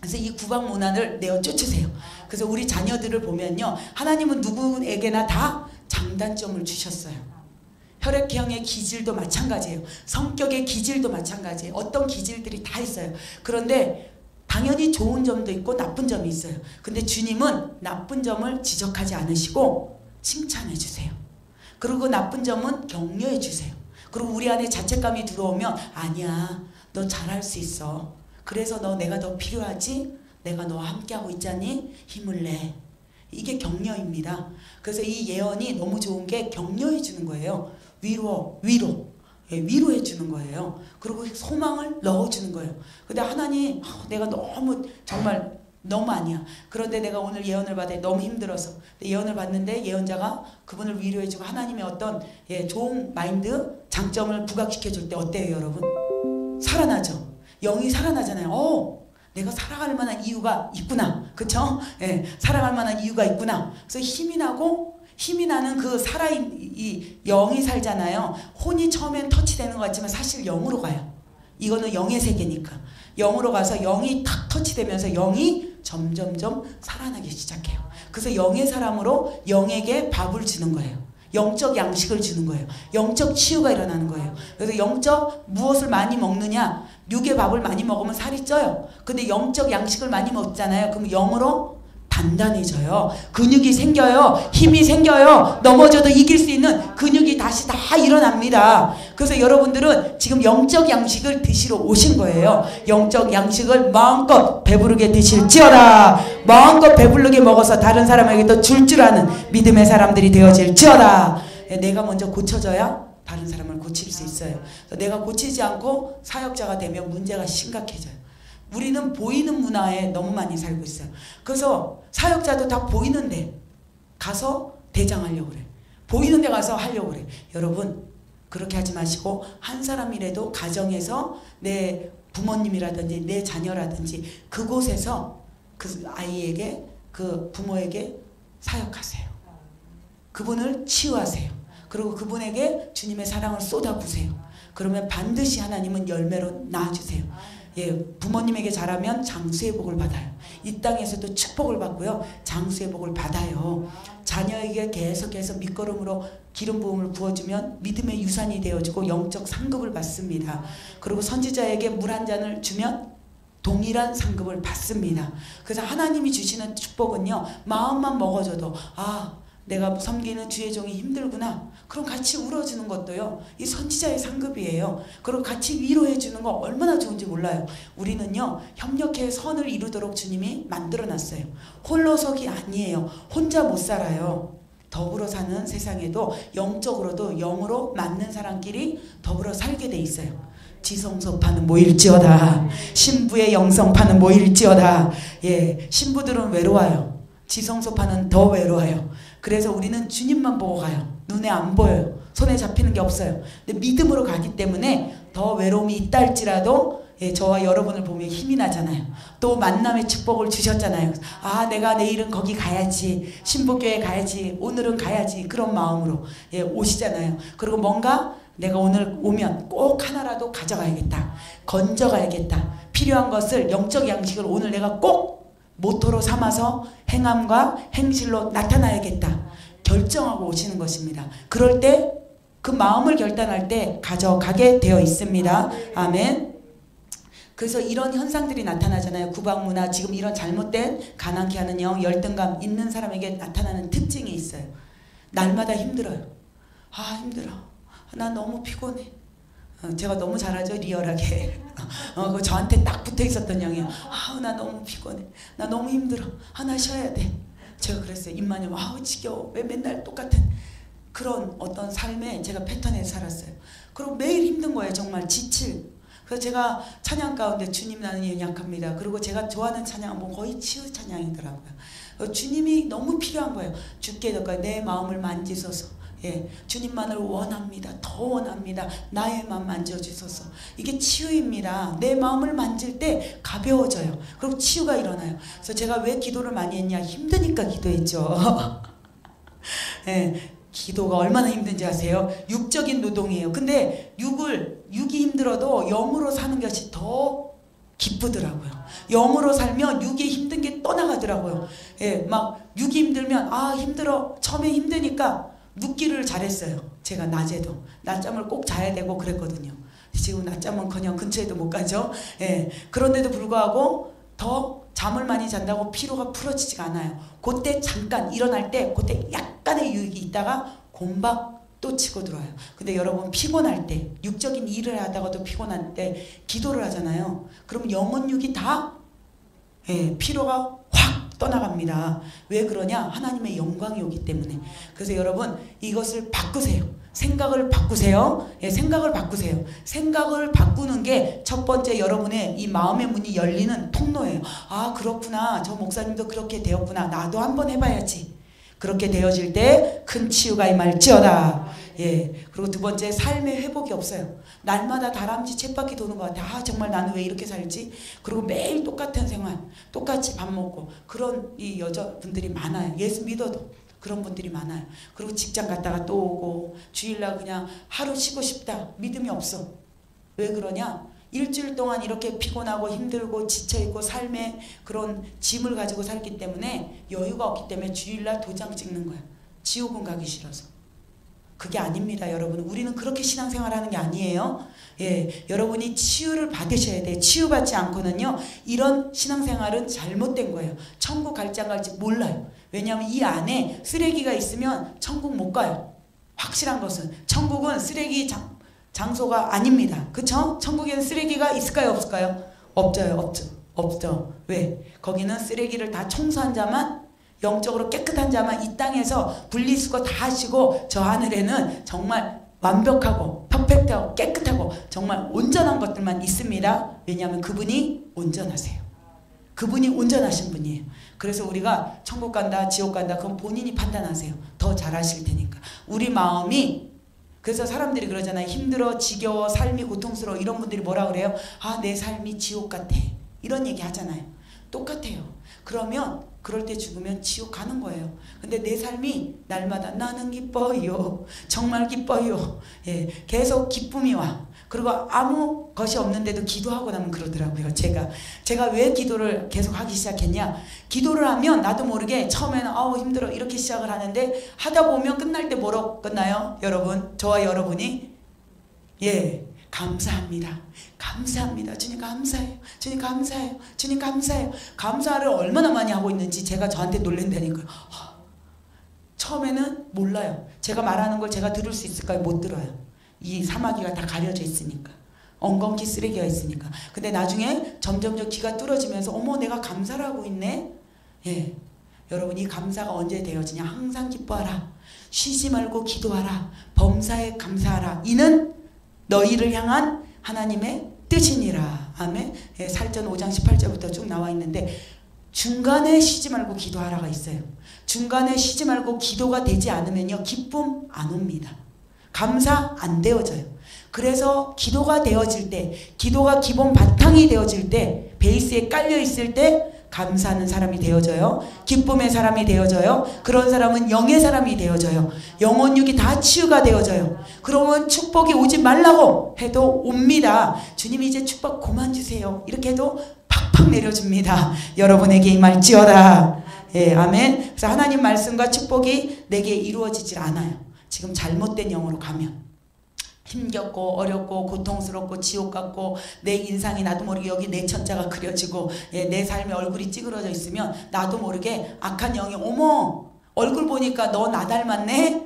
그래서 이 구박문화를 내어 쫓으세요. 그래서 우리 자녀들을 보면요 하나님은 누구에게나 다 장단점을 주셨어요. 혈액형의 기질도 마찬가지예요. 성격의 기질도 마찬가지예요. 어떤 기질들이 다 있어요. 그런데 당연히 좋은 점도 있고 나쁜 점이 있어요. 근데 주님은 나쁜 점을 지적하지 않으시고 칭찬해 주세요. 그리고 나쁜 점은 격려해 주세요. 그리고 우리 안에 자책감이 들어오면 아니야 너 잘할 수 있어. 그래서 내가 더 필요하지? 내가 너와 함께하고 있잖니? 힘을 내. 이게 격려입니다. 그래서 이 예언이 너무 좋은 게 격려해 주는 거예요. 위로. 예, 위로해 주는 거예요. 그리고 소망을 넣어주는 거예요. 근데 하나님 내가 너무 정말 너무 아니야. 그런데 내가 오늘 예언을 받아 너무 힘들어서 예언을 받는데 예언자가 그분을 위로해주고 하나님의 어떤 예, 좋은 마인드 장점을 부각시켜 줄 때 어때요 여러분? 살아나죠. 영이 살아나잖아요. 내가 살아갈 만한 이유가 있구나. 그쵸? 예, 살아갈 만한 이유가 있구나. 그래서 힘이 나는 그 이 영이 살잖아요. 혼이 처음엔 터치되는 것 같지만 사실 영으로 가요. 이거는 영의 세계니까. 영으로 가서 영이 탁 터치되면서 영이 점점점 살아나기 시작해요. 그래서 영의 사람으로 영에게 밥을 주는 거예요. 영적 양식을 주는 거예요. 영적 치유가 일어나는 거예요. 그래서 영적 무엇을 많이 먹느냐? 육의 밥을 많이 먹으면 살이 쪄요. 근데 영적 양식을 많이 먹잖아요. 그럼 영으로 단단해져요. 근육이 생겨요. 힘이 생겨요. 넘어져도 이길 수 있는 근육이 다시 다 일어납니다. 그래서 여러분들은 지금 영적 양식을 드시러 오신 거예요. 영적 양식을 마음껏 배부르게 드실지어다. 마음껏 배부르게 먹어서 다른 사람에게도 줄 줄 아는 믿음의 사람들이 되어질지어다. 내가 먼저 고쳐져야 다른 사람을 고칠 수 있어요. 내가 고치지 않고 사역자가 되면 문제가 심각해져요. 우리는 보이는 문화에 너무 많이 살고 있어요. 그래서 사역자도 다 보이는데 가서 대장하려고 그래. 보이는 데 가서 하려고 그래. 여러분 그렇게 하지 마시고 한 사람이라도 가정에서 내 부모님이라든지 내 자녀라든지 그곳에서 그 아이에게 그 부모에게 사역하세요. 그분을 치유하세요. 그리고 그분에게 주님의 사랑을 쏟아부으세요. 그러면 반드시 하나님은 열매로 낳아주세요. 예, 부모님에게 잘하면 장수의 복을 받아요. 이 땅에서도 축복을 받고요. 장수의 복을 받아요. 자녀에게 계속해서 밑거름으로 기름 부음을 부어주면 믿음의 유산이 되어지고 영적 상급을 받습니다. 그리고 선지자에게 물 한 잔을 주면 동일한 상급을 받습니다. 그래서 하나님이 주시는 축복은요, 마음만 먹어줘도 아, 내가 섬기는 주의 종이 힘들구나. 그럼 같이 울어주는 것도요, 이 선지자의 상급이에요. 그리고 같이 위로해주는 거 얼마나 좋은지 몰라요. 우리는요, 협력해 선을 이루도록 주님이 만들어놨어요. 홀로서기 아니에요. 혼자 못 살아요. 더불어 사는 세상에도 영적으로도 영으로 맞는 사람끼리 더불어 살게 돼 있어요. 지성소파는 모일지어다. 신부의 영성파는 모일지어다. 예, 신부들은 외로워요. 지성소파는 더 외로워요. 그래서 우리는 주님만 보고 가요. 눈에 안 보여요. 손에 잡히는 게 없어요. 근데 믿음으로 가기 때문에 더 외로움이 있다 할지라도 예, 저와 여러분을 보면 힘이 나잖아요. 또 만남의 축복을 주셨잖아요. 아, 내가 내일은 거기 가야지. 신부교회 가야지. 오늘은 가야지. 그런 마음으로 예, 오시잖아요. 그리고 뭔가 내가 오늘 오면 꼭 하나라도 가져가야겠다. 건져가야겠다. 필요한 것을, 영적 양식을 오늘 내가 꼭 모토로 삼아서 행함과 행실로 나타나야겠다. 결정하고 오시는 것입니다. 그럴 때 그 마음을 결단할 때 가져가게 되어 있습니다. 아멘. 그래서 이런 현상들이 나타나잖아요. 구박문화, 지금 이런 잘못된 가난케 하는 영, 열등감 있는 사람에게 나타나는 특징이 있어요. 날마다 힘들어요. 아, 힘들어. 나 너무 피곤해. 제가 너무 잘하죠, 리얼하게. 저한테 딱 붙어 있었던 영이에요. 아, 나 너무 피곤해. 나 너무 힘들어. 아, 나 쉬어야 돼. 제가 그랬어요. 입마님, 아우 지겨워. 왜 맨날 똑같은 그런 어떤 삶에 제가 패턴에 살았어요. 그리고 매일 힘든 거예요. 정말 지칠. 그래서 제가 찬양 가운데 주님 나는 연약합니다. 그리고 제가 좋아하는 찬양은 뭐 거의 치유 찬양이더라고요. 주님이 너무 필요한 거예요. 주께 내 마음을 만지소서. 예, 주님만을 원합니다. 더 원합니다. 나의 마음 만져주소서. 이게 치유입니다. 내 마음을 만질 때 가벼워져요. 그리고 치유가 일어나요. 그래서 제가 왜 기도를 많이 했냐? 힘드니까 기도했죠. 예, 기도가 얼마나 힘든지 아세요? 육적인 노동이에요. 근데 육이 힘들어도 영으로 사는 것이 더 기쁘더라고요. 영으로 살면 육이 힘든 게 떠나가더라고요. 예, 막 육이 힘들면 아 힘들어. 처음에 힘드니까 눕기를 잘했어요. 제가 낮에도 낮잠을 꼭 자야 되고 그랬거든요. 지금 낮잠은커녕 근처에도 못 가죠. 예, 그런데도 불구하고 더 잠을 많이 잔다고 피로가 풀어지지가 않아요. 그때 잠깐 일어날 때 그때 약간의 유익이 있다가 곰박 또 치고 들어와요. 근데 여러분 피곤할 때, 육적인 일을 하다가도 피곤할 때 기도를 하잖아요. 그럼 영혼 육이 다 예, 피로가 확 떠나갑니다. 왜 그러냐? 하나님의 영광이 오기 때문에. 그래서 여러분 이것을 바꾸세요. 생각을 바꾸세요. 예, 생각을 바꾸세요. 생각을 바꾸는 게 첫 번째 여러분의 이 마음의 문이 열리는 통로예요. 아, 그렇구나. 저 목사님도 그렇게 되었구나. 나도 한번 해봐야지. 그렇게 되어질 때 큰 치유가 임할지어다. 예, 그리고 두 번째, 삶의 회복이 없어요. 날마다 다람쥐 쳇바퀴 도는 것 같아. 아, 정말 나는 왜 이렇게 살지? 그리고 매일 똑같은 생활, 똑같이 밥 먹고, 그런 이 여자분들이 많아요. 예수 믿어도 그런 분들이 많아요. 그리고 직장 갔다가 또 오고, 주일날 그냥 하루 쉬고 싶다. 믿음이 없어. 왜 그러냐? 일주일 동안 이렇게 피곤하고 힘들고 지쳐있고 삶의 그런 짐을 가지고 살기 때문에, 여유가 없기 때문에 주일날 도장 찍는 거야. 지옥은 가기 싫어서. 그게 아닙니다, 여러분. 우리는 그렇게 신앙생활하는 게 아니에요. 예, 여러분이 치유를 받으셔야 돼요. 치유받지 않고는요, 이런 신앙생활은 잘못된 거예요. 천국 갈지 안 갈지 몰라요. 왜냐하면 이 안에 쓰레기가 있으면 천국 못 가요. 확실한 것은 천국은 쓰레기 장소가 아닙니다. 그쵸? 천국에는 쓰레기가 있을까요? 없을까요? 없죠. 없죠. 왜? 거기는 쓰레기를 다 청소한 자만, 영적으로 깨끗한 자만 이 땅에서 분리수거 다 하시고, 저 하늘에는 정말 완벽하고 퍼펙트하고 깨끗하고 정말 온전한 것들만 있습니다. 왜냐하면 그분이 온전하세요. 그분이 온전하신 분이에요. 그래서 우리가 천국 간다 지옥 간다 그건 본인이 판단하세요. 더 잘하실 테니까. 우리 마음이, 그래서 사람들이 그러잖아요. 힘들어, 지겨워, 삶이 고통스러워. 이런 분들이 뭐라 그래요? 아, 내 삶이 지옥 같아. 이런 얘기 하잖아요. 똑같아요. 그러면 그럴 때 죽으면 지옥 가는 거예요. 근데 내 삶이 날마다 나는 기뻐요. 정말 기뻐요. 예, 계속 기쁨이 와. 그리고 아무 것이 없는데도 기도하고 나면 그러더라고요. 제가 왜 기도를 계속 하기 시작했냐? 기도를 하면 나도 모르게 처음에는 아우 힘들어 이렇게 시작을 하는데 하다 보면 끝날 때 뭐로 끝나요? 여러분, 저와 여러분이 예, 감사합니다. 감사합니다. 주님 감사해요. 주님 감사해요. 주님 감사해요. 감사를 얼마나 많이 하고 있는지 제가 저한테 놀랜다니까요. 처음에는 몰라요. 제가 말하는 걸 제가 들을 수 있을까요? 못 들어요. 이 사마귀가 다 가려져 있으니까. 엉겅퀴 쓰레기가 있으니까. 근데 나중에 점점 귀가 뚫어지면서 어머 내가 감사를 하고 있네. 예, 여러분 이 감사가 언제 되어지냐? 항상 기뻐하라. 쉬지 말고 기도하라. 범사에 감사하라. 이는 너희를 향한 하나님의 뜻이니라. 아멘. 예, 살전 5장 18절부터 쭉 나와 있는데 중간에 쉬지 말고 기도하라가 있어요. 중간에 쉬지 말고 기도가 되지 않으면요 기쁨 안 옵니다. 감사 안 되어져요. 그래서 기도가 되어질 때, 기도가 기본 바탕이 되어질 때, 베이스에 깔려 있을 때 감사하는 사람이 되어져요. 기쁨의 사람이 되어져요. 그런 사람은 영의 사람이 되어져요. 영혼 육이 다 치유가 되어져요. 그러면 축복이 오지 말라고 해도 옵니다. 주님 이제 축복 그만 주세요. 이렇게 해도 팍팍 내려줍니다. 여러분에게 임할지어다. 예, 아멘. 그래서 하나님 말씀과 축복이 내게 이루어지질 않아요. 지금 잘못된 영으로 가면 힘겹고 어렵고 고통스럽고 지옥 같고 내 인상이 나도 모르게 여기 내 천자가 그려지고 예, 내 삶의 얼굴이 찌그러져 있으면 나도 모르게 악한 영이 어머 얼굴 보니까 너 나 닮았네.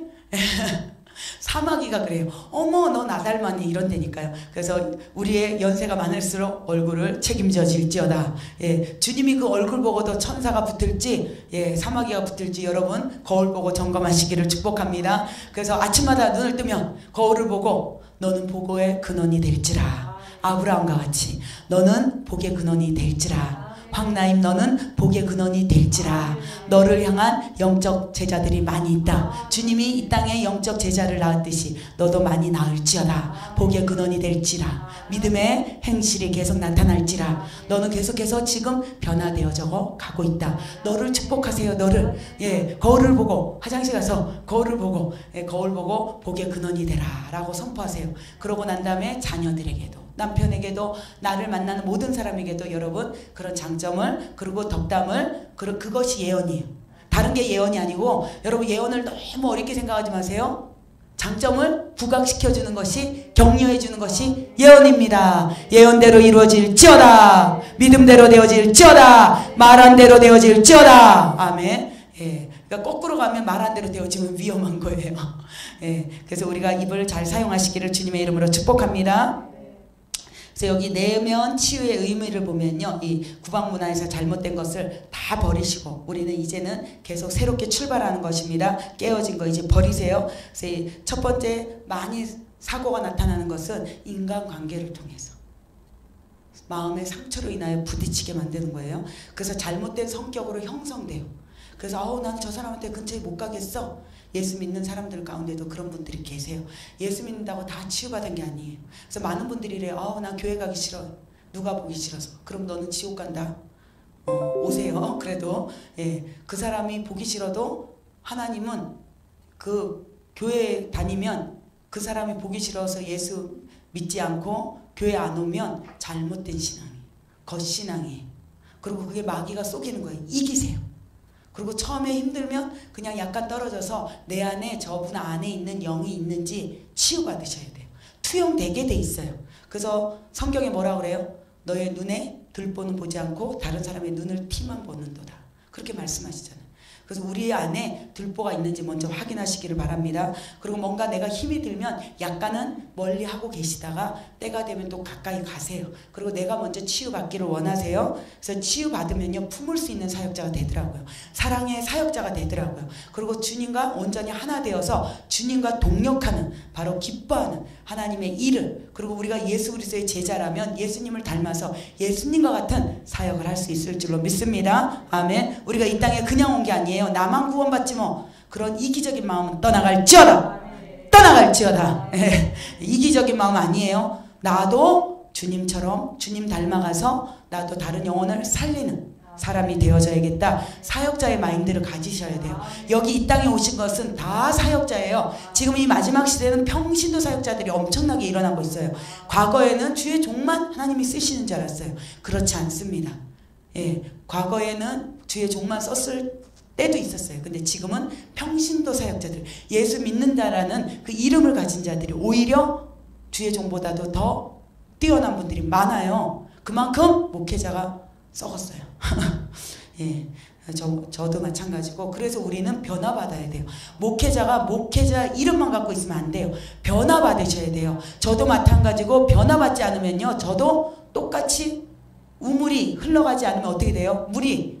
사마귀가 그래요. 어머 너 나 닮았니 이런다니까요. 그래서 우리의 연세가 많을수록 얼굴을 책임져 질지어다. 예, 주님이 그 얼굴 보고도 천사가 붙을지 예, 사마귀가 붙을지 여러분 거울 보고 점검하시기를 축복합니다. 그래서 아침마다 눈을 뜨면 거울을 보고 너는 복의 근원이 될지라. 아브라함과 같이 너는 복의 근원이 될지라. 황나임 너는 복의 근원이 될지라. 너를 향한 영적 제자들이 많이 있다. 주님이 이 땅에 영적 제자를 낳았듯이 너도 많이 낳을지어다. 복의 근원이 될지라. 믿음의 행실이 계속 나타날지라. 너는 계속해서 지금 변화되어져 가고 있다. 너를 축복하세요. 너를 예, 거울을 보고 화장실 가서 거울을 보고 예, 거울 보고 복의 근원이 되라 라고 선포하세요. 그러고 난 다음에 자녀들에게도 남편에게도 나를 만나는 모든 사람에게도 여러분 그런 장점을 그리고 덕담을 그것이 예언이에요. 다른 게 예언이 아니고 여러분 예언을 너무 어렵게 생각하지 마세요. 장점을 부각시켜주는 것이 격려해주는 것이 예언입니다. 예언대로 이루어질지어다. 믿음대로 되어질지어다. 말한 대로 되어질지어다. 아멘. 예, 그러니까 거꾸로 가면 말한 대로 되어지면 위험한 거예요. 예, 그래서 우리가 입을 잘 사용하시기를 주님의 이름으로 축복합니다. 그래서 여기 내면 치유의 의미를 보면요. 이 구방 문화에서 잘못된 것을 다 버리시고 우리는 이제는 계속 새롭게 출발하는 것입니다. 깨어진 거 이제 버리세요. 그래서 첫 번째 많이 사고가 나타나는 것은 인간관계를 통해서 마음의 상처로 인하여 부딪히게 만드는 거예요. 그래서 잘못된 성격으로 형성돼요. 그래서 아우 난 저 사람한테 근처에 못 가겠어. 예수 믿는 사람들 가운데도 그런 분들이 계세요. 예수 믿는다고 다 치유받은 게 아니에요. 그래서 많은 분들이 이래요. 아우 난 교회 가기 싫어. 누가 보기 싫어서. 그럼 너는 지옥 간다. 오세요. 그래도 예, 그 사람이 보기 싫어도 하나님은 그 교회 다니면 그 사람이 보기 싫어서 예수 믿지 않고 교회 안 오면 잘못된 신앙이에요. 겉신앙이에요. 그리고 그게 마귀가 속이는 거예요. 이기세요. 그리고 처음에 힘들면 그냥 약간 떨어져서 내 안에 저분 안에 있는 영이 있는지 치유받으셔야 돼요. 투영되게 돼 있어요. 그래서 성경에 뭐라 그래요? 너의 눈에 들보는 보지 않고 다른 사람의 눈을 티만 보는도다. 그렇게 말씀하시잖아요. 그래서 우리 안에 들보가 있는지 먼저 확인하시기를 바랍니다. 그리고 뭔가 내가 힘이 들면 약간은 멀리 하고 계시다가 때가 되면 또 가까이 가세요. 그리고 내가 먼저 치유받기를 원하세요. 그래서 치유받으면요 품을 수 있는 사역자가 되더라고요. 사랑의 사역자가 되더라고요. 그리고 주님과 온전히 하나 되어서 주님과 동력하는 바로 기뻐하는 하나님의 일을 그리고 우리가 예수 그리스도의 제자라면 예수님을 닮아서 예수님과 같은 사역을 할 수 있을 줄로 믿습니다. 아멘. 우리가 이 땅에 그냥 온 게 아니에요. 나만 구원받지 뭐 그런 이기적인 마음은 떠나갈지어다. 떠나갈지어다. 이기적인 마음 아니에요. 나도 주님처럼 주님 닮아가서 나도 다른 영혼을 살리는 사람이 되어져야겠다. 사역자의 마인드를 가지셔야 돼요. 여기 이 땅에 오신 것은 다 사역자예요. 지금 이 마지막 시대는 평신도 사역자들이 엄청나게 일어나고 있어요. 과거에는 주의 종만 하나님이 쓰시는 줄 알았어요. 그렇지 않습니다. 예, 과거에는 주의 종만 썼을 때도 있었어요. 근데 지금은 평신도 사역자들, 예수 믿는다라는 그 이름을 가진 자들이 오히려 주의 종보다도 더 뛰어난 분들이 많아요. 그만큼 목회자가 썩었어요. 예, 저도 마찬가지고, 그래서 우리는 변화받아야 돼요. 목회자가 목회자 이름만 갖고 있으면 안 돼요. 변화받으셔야 돼요. 저도 마찬가지고, 변화받지 않으면요, 저도 똑같이 우물이 흘러가지 않으면 어떻게 돼요?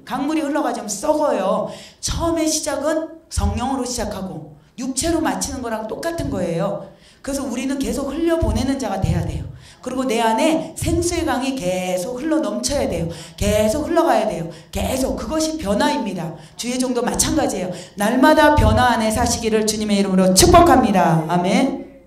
강물이 흘러가지 않으면 썩어요. 처음에 시작은 성령으로 시작하고 육체로 마치는 거랑 똑같은 거예요. 그래서 우리는 계속 흘려보내는 자가 돼야 돼요. 그리고 내 안에 생수의 강이 계속 흘러 넘쳐야 돼요. 계속 흘러가야 돼요. 계속. 그것이 변화입니다. 주의 종도 마찬가지예요. 날마다 변화 안에 사시기를 주님의 이름으로 축복합니다. 아멘.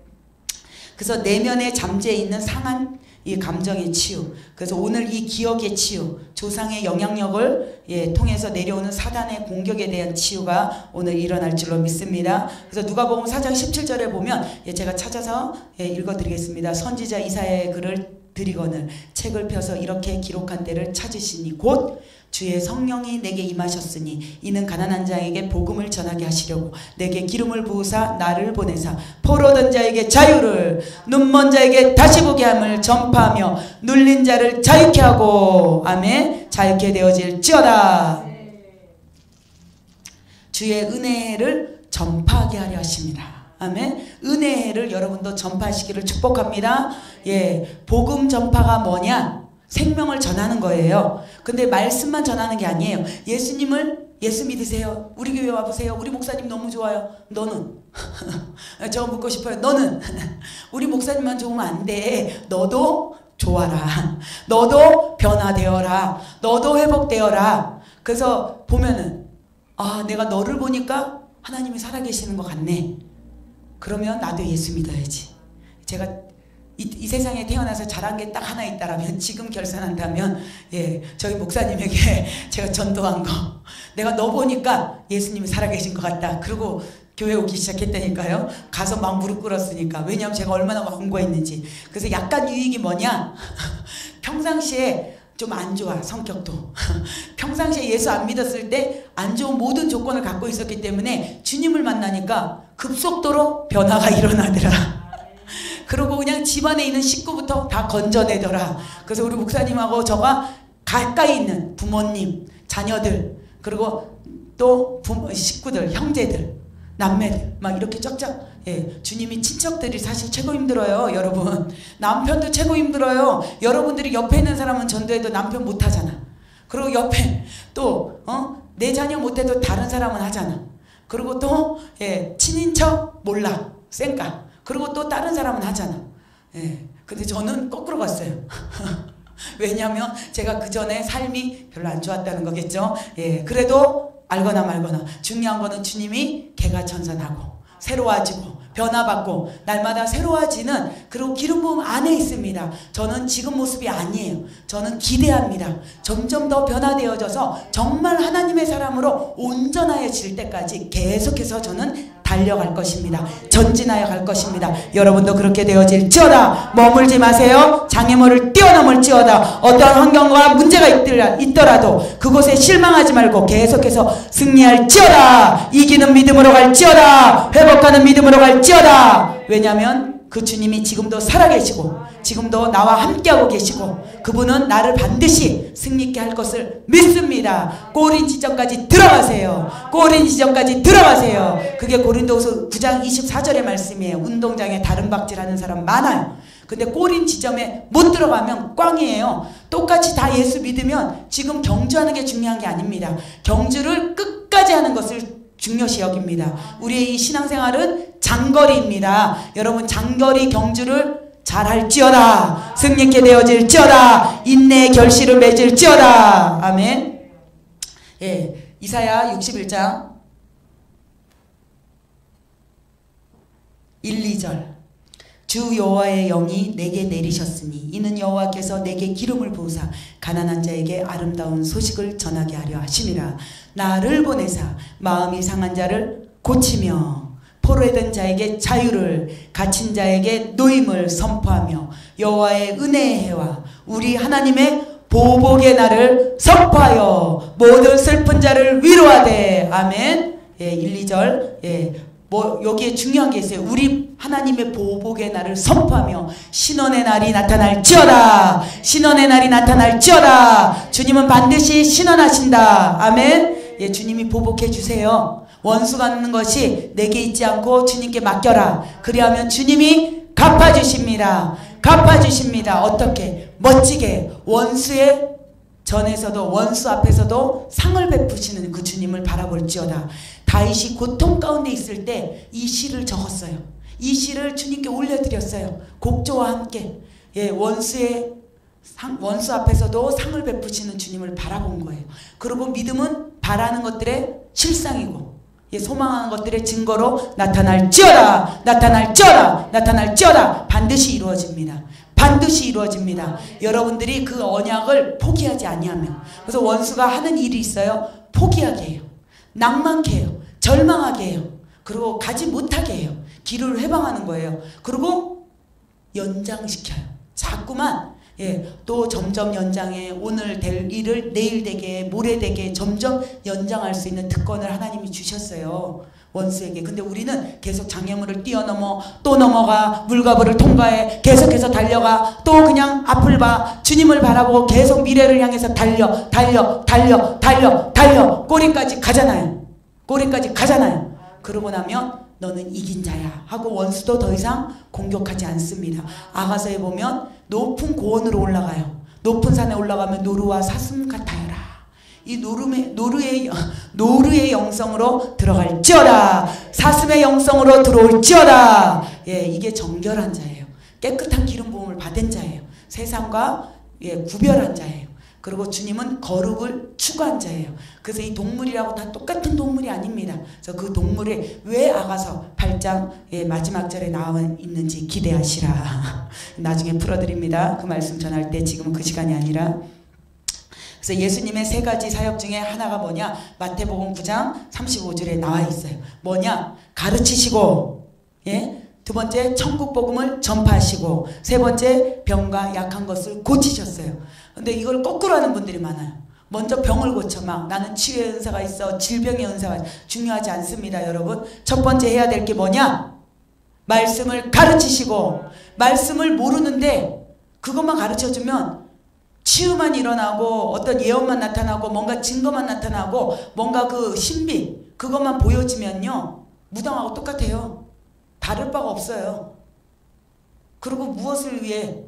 그래서 내면에 잠재해 있는 상한 이 감정의 치유, 그래서 오늘 이 기억의 치유, 조상의 영향력을 통해서 내려오는 사단의 공격에 대한 치유가 오늘 일어날 줄로 믿습니다. 그래서 누가복음 4장 17절에 보면 제가 찾아서 읽어드리겠습니다. 선지자 이사야의 글을 드리거늘 책을 펴서 이렇게 기록한 데를 찾으시니 곧 주의 성령이 내게 임하셨으니 이는 가난한 자에게 복음을 전하게 하시려고 내게 기름을 부으사 나를 보내사 포로된 자에게 자유를, 눈먼 자에게 다시 보게 함을 전파하며 눌린 자를 자유케 하고, 아멘, 자유케 되어질지어다. 주의 은혜를 전파하게 하려 하십니다. 아멘. 은혜를 여러분도 전파하시기를 축복합니다. 예, 복음 전파가 뭐냐? 생명을 전하는 거예요. 근데 말씀만 전하는 게 아니에요. 예수 믿으세요. 우리 교회 와보세요. 우리 목사님 너무 좋아요. 너는? 저거 묻고 싶어요. 너는? 우리 목사님만 좋으면 안 돼. 너도 좋아라. 너도 변화되어라. 너도 회복되어라. 그래서 보면은 내가 너를 보니까 하나님이 살아계시는 것 같네. 그러면 나도 예수 믿어야지. 제가 이 세상에 태어나서 잘한 게 딱 하나 있다라면, 지금 결산한다면, 저희 목사님에게 제가 전도한 거, 내가 너 보니까 예수님이 살아계신 것 같다. 그리고 교회 오기 시작했다니까요. 가서 막 무릎 꿇었으니까. 왜냐하면 제가 얼마나 완고했는지. 그래서 약간 유익이 뭐냐? 평상시에 좀 안 좋아, 성격도. 평상시에 예수 안 믿었을 때 안 좋은 모든 조건을 갖고 있었기 때문에 주님을 만나니까 급속도로 변화가 일어나더라. 그리고 그냥 집안에 있는 식구부터 다 건져내더라. 그래서 우리 목사님하고 저가 가까이 있는 부모님, 자녀들, 그리고 또 식구들, 형제들, 남매들 막 이렇게 쫙쫙, 주님이 친척들이 사실 최고 힘들어요. 여러분, 남편도 최고 힘들어요. 여러분들이 옆에 있는 사람은 전도해도 남편 못하잖아. 그리고 옆에 또 내 자녀 못해도 다른 사람은 하잖아. 그리고 또 친인척 몰라, 쌩까. 그리고 또 다른 사람은 하잖아. 근데 저는 거꾸로 갔어요. 왜냐하면 제가 그 전에 삶이 별로 안 좋았다는 거겠죠. 그래도 알거나 말거나 중요한 거는 주님이 개가천선하고 새로워지고 변화받고 날마다 새로워지는, 그리고 기름 부음 안에 있습니다. 저는 지금 모습이 아니에요. 저는 기대합니다. 점점 더 변화되어져서 정말 하나님의 사람으로 온전하여질 때까지 계속해서 저는 달려갈 것입니다. 전진하여 갈 것입니다. 여러분도 그렇게 되어질지어다. 머물지 마세요. 장애물을 뛰어넘을지어다. 어떠한 환경과 문제가 있더라도 그곳에 실망하지 말고 계속해서 승리할지어다. 이기는 믿음으로 갈지어다. 회복하는 믿음으로 갈지어다. 왜냐하면 그 주님이 지금도 살아계시고 지금도 나와 함께하고 계시고 그분은 나를 반드시 승리케 할 것을 믿습니다. 꼬린 지점까지 들어가세요. 꼬린 지점까지 들어가세요. 그게 고린도후서 9장 24절의 말씀이에요. 운동장에 다른 박질하는 사람 많아요. 근데 꼬린 지점에 못 들어가면 꽝이에요. 똑같이 다 예수 믿으면 지금 경주하는 게 중요한 게 아닙니다. 경주를 끝까지 하는 것을 중요시 여깁니다. 우리의 이 신앙생활은 장거리입니다. 여러분, 장거리 경주를 잘할지어다. 승리케 되어질지어다. 인내의 결실을 맺을지어다. 아멘. 이사야 61장 1, 2절. 주 여호와의 영이 내게 내리셨으니 이는 여호와께서 내게 기름을 부으사 가난한 자에게 아름다운 소식을 전하게 하려 하심이라. 나를 보내사 마음이 상한 자를 고치며 포로된 자에게 자유를, 갇힌 자에게 노임을 선포하며 여호와의 은혜의 해와 우리 하나님의 보복의 날을 선포하여 모든 슬픈 자를 위로하되. 아멘. 예, 1, 2절. 예, 여기에 중요한 게 있어요. 우리 하나님의 보복의 날을 선포하며 신원의 날이 나타날지어다. 신원의 날이 나타날지어다. 주님은 반드시 신원하신다. 아멘. 예, 주님이 보복해 주세요. 원수 갚는 것이 내게 있지 않고 주님께 맡겨라. 그리하면 주님이 갚아주십니다. 갚아주십니다. 어떻게? 멋지게 원수의 전에서도 원수 앞에서도 상을 베푸시는 그 주님을 바라볼지어다. 다윗이 고통 가운데 있을 때 이 시를 적었어요. 이 시를 주님께 올려드렸어요. 곡조와 함께. 예, 원수 앞에서도 상을 베푸시는 주님을 바라본 거예요. 그리고 믿음은 바라는 것들의 실상이고, 예, 소망하는 것들의 증거로 나타날지어다. 나타날지어다. 나타날지어다. 반드시 이루어집니다. 반드시 이루어집니다. 여러분들이 그 언약을 포기하지 아니하면. 그래서 원수가 하는 일이 있어요. 포기하게 해요. 낭만케 해요. 절망하게 해요. 그리고 가지 못하게 해요. 길을 해방하는 거예요. 그리고 연장시켜요. 자꾸만, 예, 또 점점 연장해. 오늘 될 일을 내일 되게, 모레 되게 점점 연장할 수 있는 특권을 하나님이 주셨어요. 원수에게. 근데 우리는 계속 장애물을 뛰어넘어 또 넘어가, 물가부를 통과해, 계속해서 달려가, 또 그냥 앞을 봐, 주님을 바라보고 계속 미래를 향해서 달려 꼬리까지 가잖아요. 꼬리까지 가잖아요. 그러고 나면 너는 이긴 자야 하고 원수도 더 이상 공격하지 않습니다. 아가서에 보면 높은 고원으로 올라가요. 높은 산에 올라가면 노루와 사슴 같아요라. 이 노루의 영성으로 들어갈지어다. 사슴의 영성으로 들어올지어다. 예, 이게 정결한 자예요. 깨끗한 기름 부음을 받은 자예요. 세상과, 예, 구별한 자예요. 그리고 주님은 거룩을 추구한 자예요. 그래서 이 동물이라고 다 똑같은 동물이 아닙니다. 그래서 그 동물이 왜 아가서 8장, 예, 마지막 절에 나와 있는지 기대하시라. 나중에 풀어드립니다. 그 말씀 전할 때. 지금은 그 시간이 아니라. 그래서 예수님의 세 가지 사역 중에 하나가 뭐냐? 마태복음 9장 35절에 나와 있어요. 뭐냐? 가르치시고, 예? 두 번째 천국 복음을 전파하시고, 세 번째 병과 약한 것을 고치셨어요. 근데 이걸 거꾸로 하는 분들이 많아요. 먼저 병을 고쳐. 막 나는 치유의 은사가 있어, 질병의 은사가 있어. 중요하지 않습니다, 여러분. 첫 번째 해야 될 게 뭐냐? 말씀을 가르치시고, 말씀을 모르는데 그것만 가르쳐주면 치유만 일어나고 어떤 예언만 나타나고 뭔가 증거만 나타나고 뭔가 그 신비 그것만 보여지면요, 무당하고 똑같아요. 다를 바가 없어요. 그리고 무엇을 위해?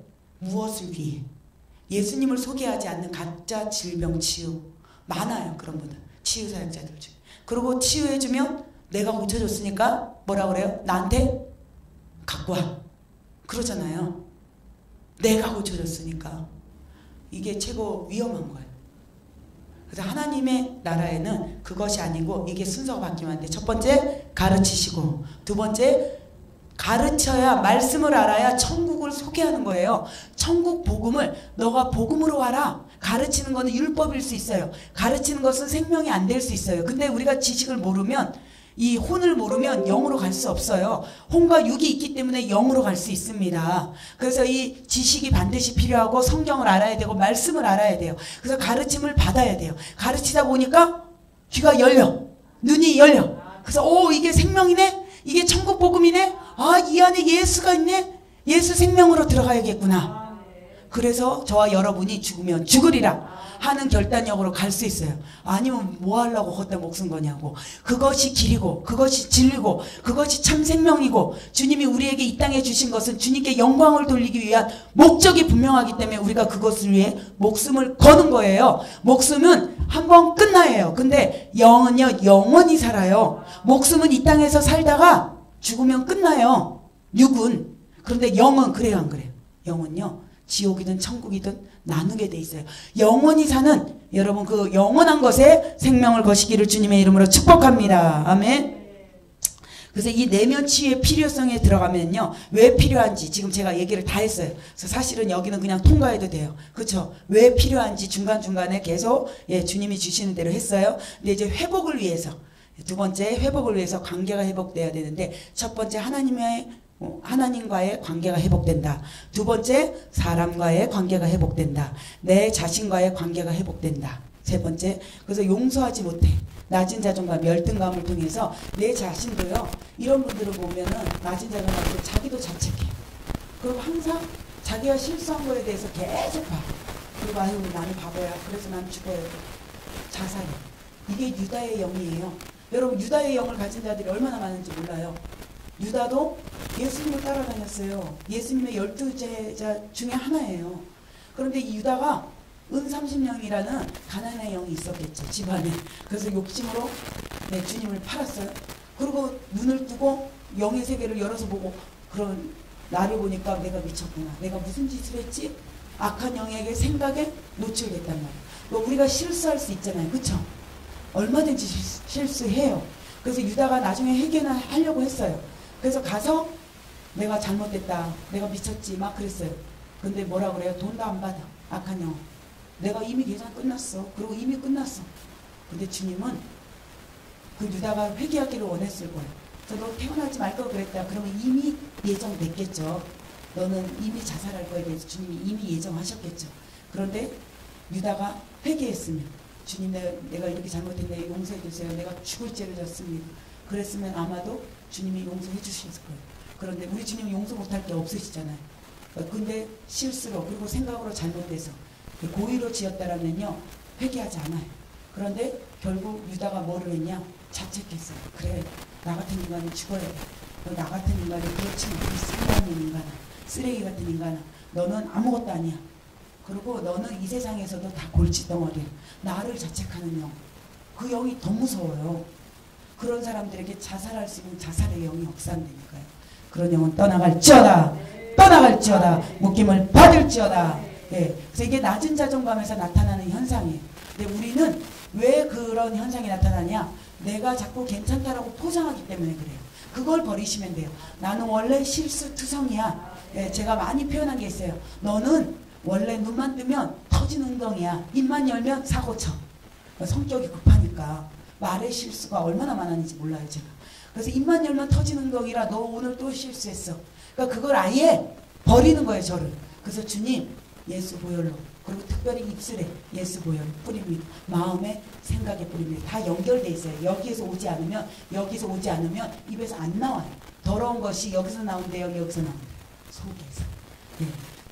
예수님을 소개하지 않는 가짜 질병 치유 많아요. 그런 분들, 치유 사역자들 중에. 그리고 치유해주면 내가 고쳐줬으니까 뭐라 그래요? 나한테 갖고 와 그러잖아요. 내가 고쳐줬으니까. 이게 최고 위험한 거예요. 그래서 하나님의 나라에는 그것이 아니고 이게 순서가 바뀌면 안 돼. 첫 번째 가르치시고, 두 번째 가르쳐야, 말씀을 알아야 천국을 소개하는 거예요. 천국 복음을 너가 복음으로 와라. 가르치는 거는 율법일 수 있어요. 가르치는 것은 생명이 안 될 수 있어요. 근데 우리가 지식을 모르면, 이 혼을 모르면 영으로 갈 수 없어요. 혼과 육이 있기 때문에 영으로 갈 수 있습니다. 그래서 이 지식이 반드시 필요하고 성경을 알아야 되고 말씀을 알아야 돼요. 그래서 가르침을 받아야 돼요. 가르치다 보니까 귀가 열려, 눈이 열려. 그래서 오, 이게 생명이네? 이게 천국 복음이네? 아, 이 안에 예수가 있네? 예수 생명으로 들어가야겠구나. 그래서 저와 여러분이 죽으면 죽으리라 하는 결단력으로 갈 수 있어요. 아니면 뭐 하려고 헛된 목숨 거냐고. 그것이 길이고, 그것이 진리고, 그것이 참 생명이고, 주님이 우리에게 이 땅에 주신 것은 주님께 영광을 돌리기 위한 목적이 분명하기 때문에 우리가 그것을 위해 목숨을 거는 거예요. 목숨은 한번 끝나요. 근데 영은요, 영원히 살아요. 목숨은 이 땅에서 살다가 죽으면 끝나요. 육은. 그런데 영은 그래요, 안 그래요? 영은요, 지옥이든 천국이든 나누게 돼 있어요. 영원히 사는 여러분, 그 영원한 것에 생명을 거시기를 주님의 이름으로 축복합니다. 아멘. 그래서 이 내면 치유의 필요성에 들어가면요. 왜 필요한지 지금 제가 얘기를 다 했어요. 그래서 사실은 여기는 그냥 통과해도 돼요. 그렇죠? 왜 필요한지 중간중간에 계속 주님이 주시는 대로 했어요. 근데 이제 회복을 위해서 두 번째 회복을 위해서 관계가 회복돼야 되는데 첫 번째 하나님과의 관계가 회복된다. 두 번째 사람과의 관계가 회복된다. 내 자신과의 관계가 회복된다. 세 번째 그래서 용서하지 못해. 낮은 자존감, 열등감을 통해서 내 자신도요. 이런 분들을 보면은 낮은 자존감으로 자기도 자책해. 그리고 항상 자기가 실수한 거에 대해서 계속 봐. 그리고 아유 나는 바보야. 그래서 난 죽어야 돼. 자살해. 이게 유다의 영이에요. 여러분 유다의 영을 가진 자들이 얼마나 많은지 몰라요. 유다도 예수님을 따라다녔어요. 예수님의 12제자 중에 하나예요. 그런데 이 유다가 은30년이라는 가난의 영이 있었겠죠. 집안에. 그래서 욕심으로 주님을 팔았어요. 그리고 눈을 뜨고 영의 세계를 열어서 보고 그런 나를 보니까 내가 미쳤구나. 내가 무슨 짓을 했지? 악한 영에게 생각에 노출됐단 말이에요. 우리가 실수할 수 있잖아요. 그쵸? 얼마든지 실수해요. 그래서 유다가 나중에 회개는 하려고 했어요. 그래서 가서 내가 잘못됐다. 내가 미쳤지. 막 그랬어요. 근데 뭐라 그래요? 돈도 안 받아. 악한 영. 내가 이미 계산 끝났어. 그리고 이미 끝났어. 근데 주님은 그 유다가 회개하기를 원했을 거예요. 그래서 너 태어나지 말 걸 그랬다. 그러면 이미 예정됐겠죠. 너는 이미 자살할 거에 대해서 주님이 이미 예정하셨겠죠. 그런데 유다가 회개했으면 주님 내가 이렇게 잘못했네. 용서해 주세요. 내가 죽을 죄를 졌습니다. 그랬으면 아마도 주님이 용서해 주셨을 거예요. 그런데 우리 주님 용서 못할 게 없으시잖아요. 근데 실수로 그리고 생각으로 잘못돼서 고의로 지었다라면요 회개하지 않아요. 그런데 결국 유다가 뭐를 했냐? 자책했어요. 그래 나 같은 인간이 죽어야 돼. 나 같은 인간이 그렇지 못해 쓰레기 인간아. 쓰레기 같은 인간아. 너는 아무것도 아니야. 그리고 너는 이 세상에서도 다 골칫덩어리야. 나를 자책하는 영. 그 영이 더 무서워요. 그런 사람들에게 자살할 수 있는 자살의 영이 확산되니까요. 그런 영은 떠나갈지어다. 떠나갈지어다. 묶임을 받을지어다. 그래서 이게 낮은 자존감에서 나타나는 현상이에요. 근데 우리는 왜 그런 현상이 나타나냐? 내가 자꾸 괜찮다라고 포장하기 때문에 그래요. 그걸 버리시면 돼요. 나는 원래 실수투성이야. 제가 많이 표현한 게 있어요. 너는 원래 눈만 뜨면 터진 웅덩이야. 입만 열면 사고쳐. 성격이 급하니까 말의 실수가 얼마나 많았는지 몰라요 제가. 그래서 입만 열면 터진 웅덩이라 너 오늘 또 실수했어. 그러니까 그걸 아예 버리는 거예요 저를. 그래서 주님 예수 보혈로 그리고 특별히 입술에 예수 보혈 뿌립니다. 마음에 생각에 뿌립니다. 다 연결돼 있어요. 여기에서 오지 않으면 입에서 안 나와요. 더러운 것이 여기서 나온대요. 여기서 나온대요. 속에서.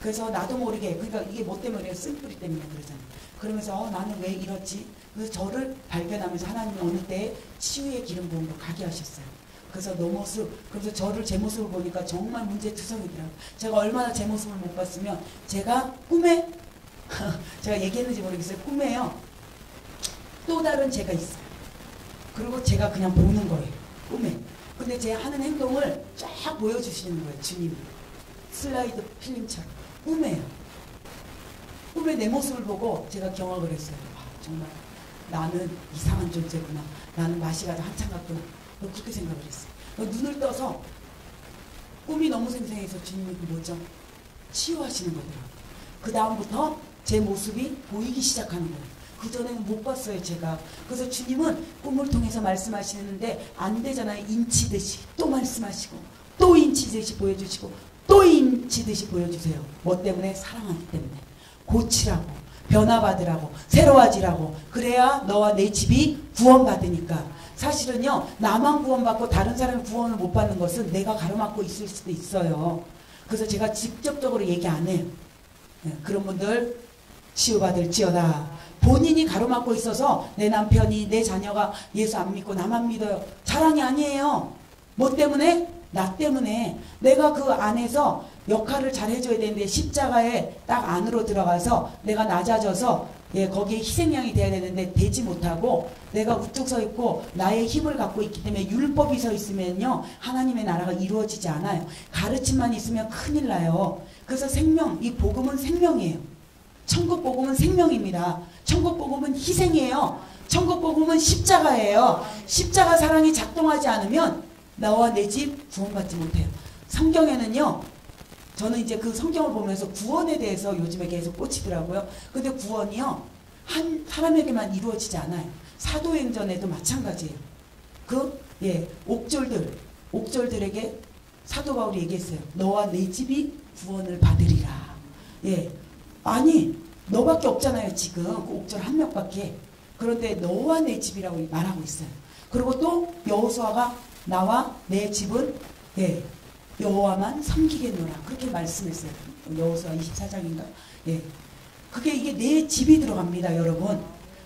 그래서 나도 모르게 그러니까 이게 뭐 때문에 그래요? 쓴뿌리 때문에 그러잖아요. 그러면서 나는 왜 이렇지? 그래서 저를 발견하면서 하나님은 어느 때에 치유의 기름 부음으로 가게 하셨어요. 그래서 너 모습, 그래서 저를 제 모습을 보니까 정말 문제투성이더라고요. 제가 얼마나 제 모습을 못 봤으면 제가 꿈에 제가 얘기했는지 모르겠어요. 꿈에요. 또 다른 제가 있어요. 그리고 제가 그냥 보는 거예요. 꿈에. 근데 제 하는 행동을 쫙 보여주시는 거예요. 주님이. 슬라이드 필름처럼. 꿈에요. 꿈에 내 모습을 보고 제가 경악을 했어요. 와, 정말 나는 이상한 존재구나. 나는 마시가도 한참 같구나. 그렇게 생각을 했어요. 눈을 떠서 꿈이 너무 생생해서 주님이 뭐죠? 치유하시는 거더라고요. 그 다음부터 제 모습이 보이기 시작하는 거예요. 그전에는 못 봤어요 제가. 그래서 주님은 꿈을 통해서 말씀하시는데 안 되잖아요. 인치듯이 또 말씀하시고 또 인치듯이 보여주시고 또 인치듯이 보여주세요. 뭐 때문에? 사랑하기 때문에. 고치라고, 변화받으라고, 새로워지라고. 그래야 너와 내 집이 구원받으니까. 사실은요 나만 구원받고 다른 사람이 구원을 못 받는 것은 내가 가로막고 있을 수도 있어요. 그래서 제가 직접적으로 얘기 안 해요. 그런 분들 치유받을지어다. 본인이 가로막고 있어서 내 남편이 내 자녀가 예수 안 믿고 나만 믿어요. 자랑이 아니에요. 뭐 때문에? 나 때문에. 내가 그 안에서 역할을 잘 해줘야 되는데 십자가에 딱 안으로 들어가서 내가 낮아져서 거기에 희생양이 돼야 되는데 되지 못하고 내가 우뚝 서 있고 나의 힘을 갖고 있기 때문에 율법이 서 있으면요 하나님의 나라가 이루어지지 않아요. 가르침만 있으면 큰일 나요. 그래서 생명, 이 복음은 생명이에요. 천국 복음은 생명입니다. 천국 복음은 희생이에요. 천국 복음은 십자가예요. 십자가 사랑이 작동하지 않으면 나와 내 집 구원받지 못해요. 성경에는요, 저는 이제 그 성경을 보면서 구원에 대해서 요즘에 계속 꽂히더라고요. 근데 구원이요, 한 사람에게만 이루어지지 않아요. 사도행전에도 마찬가지예요. 옥졸들에게 사도 바울이 얘기했어요. 너와 내 집이 구원을 받으리라. 아니, 너밖에 없잖아요, 지금. 그 옥졸 한 명밖에. 그런데 너와 내 집이라고 말하고 있어요. 그리고 또 여호수아가 나와 내 집은 여호와만 섬기겠노라. 그렇게 말씀했어요. 여호수아 24장인가? 그게 이게 내 집이 들어갑니다, 여러분.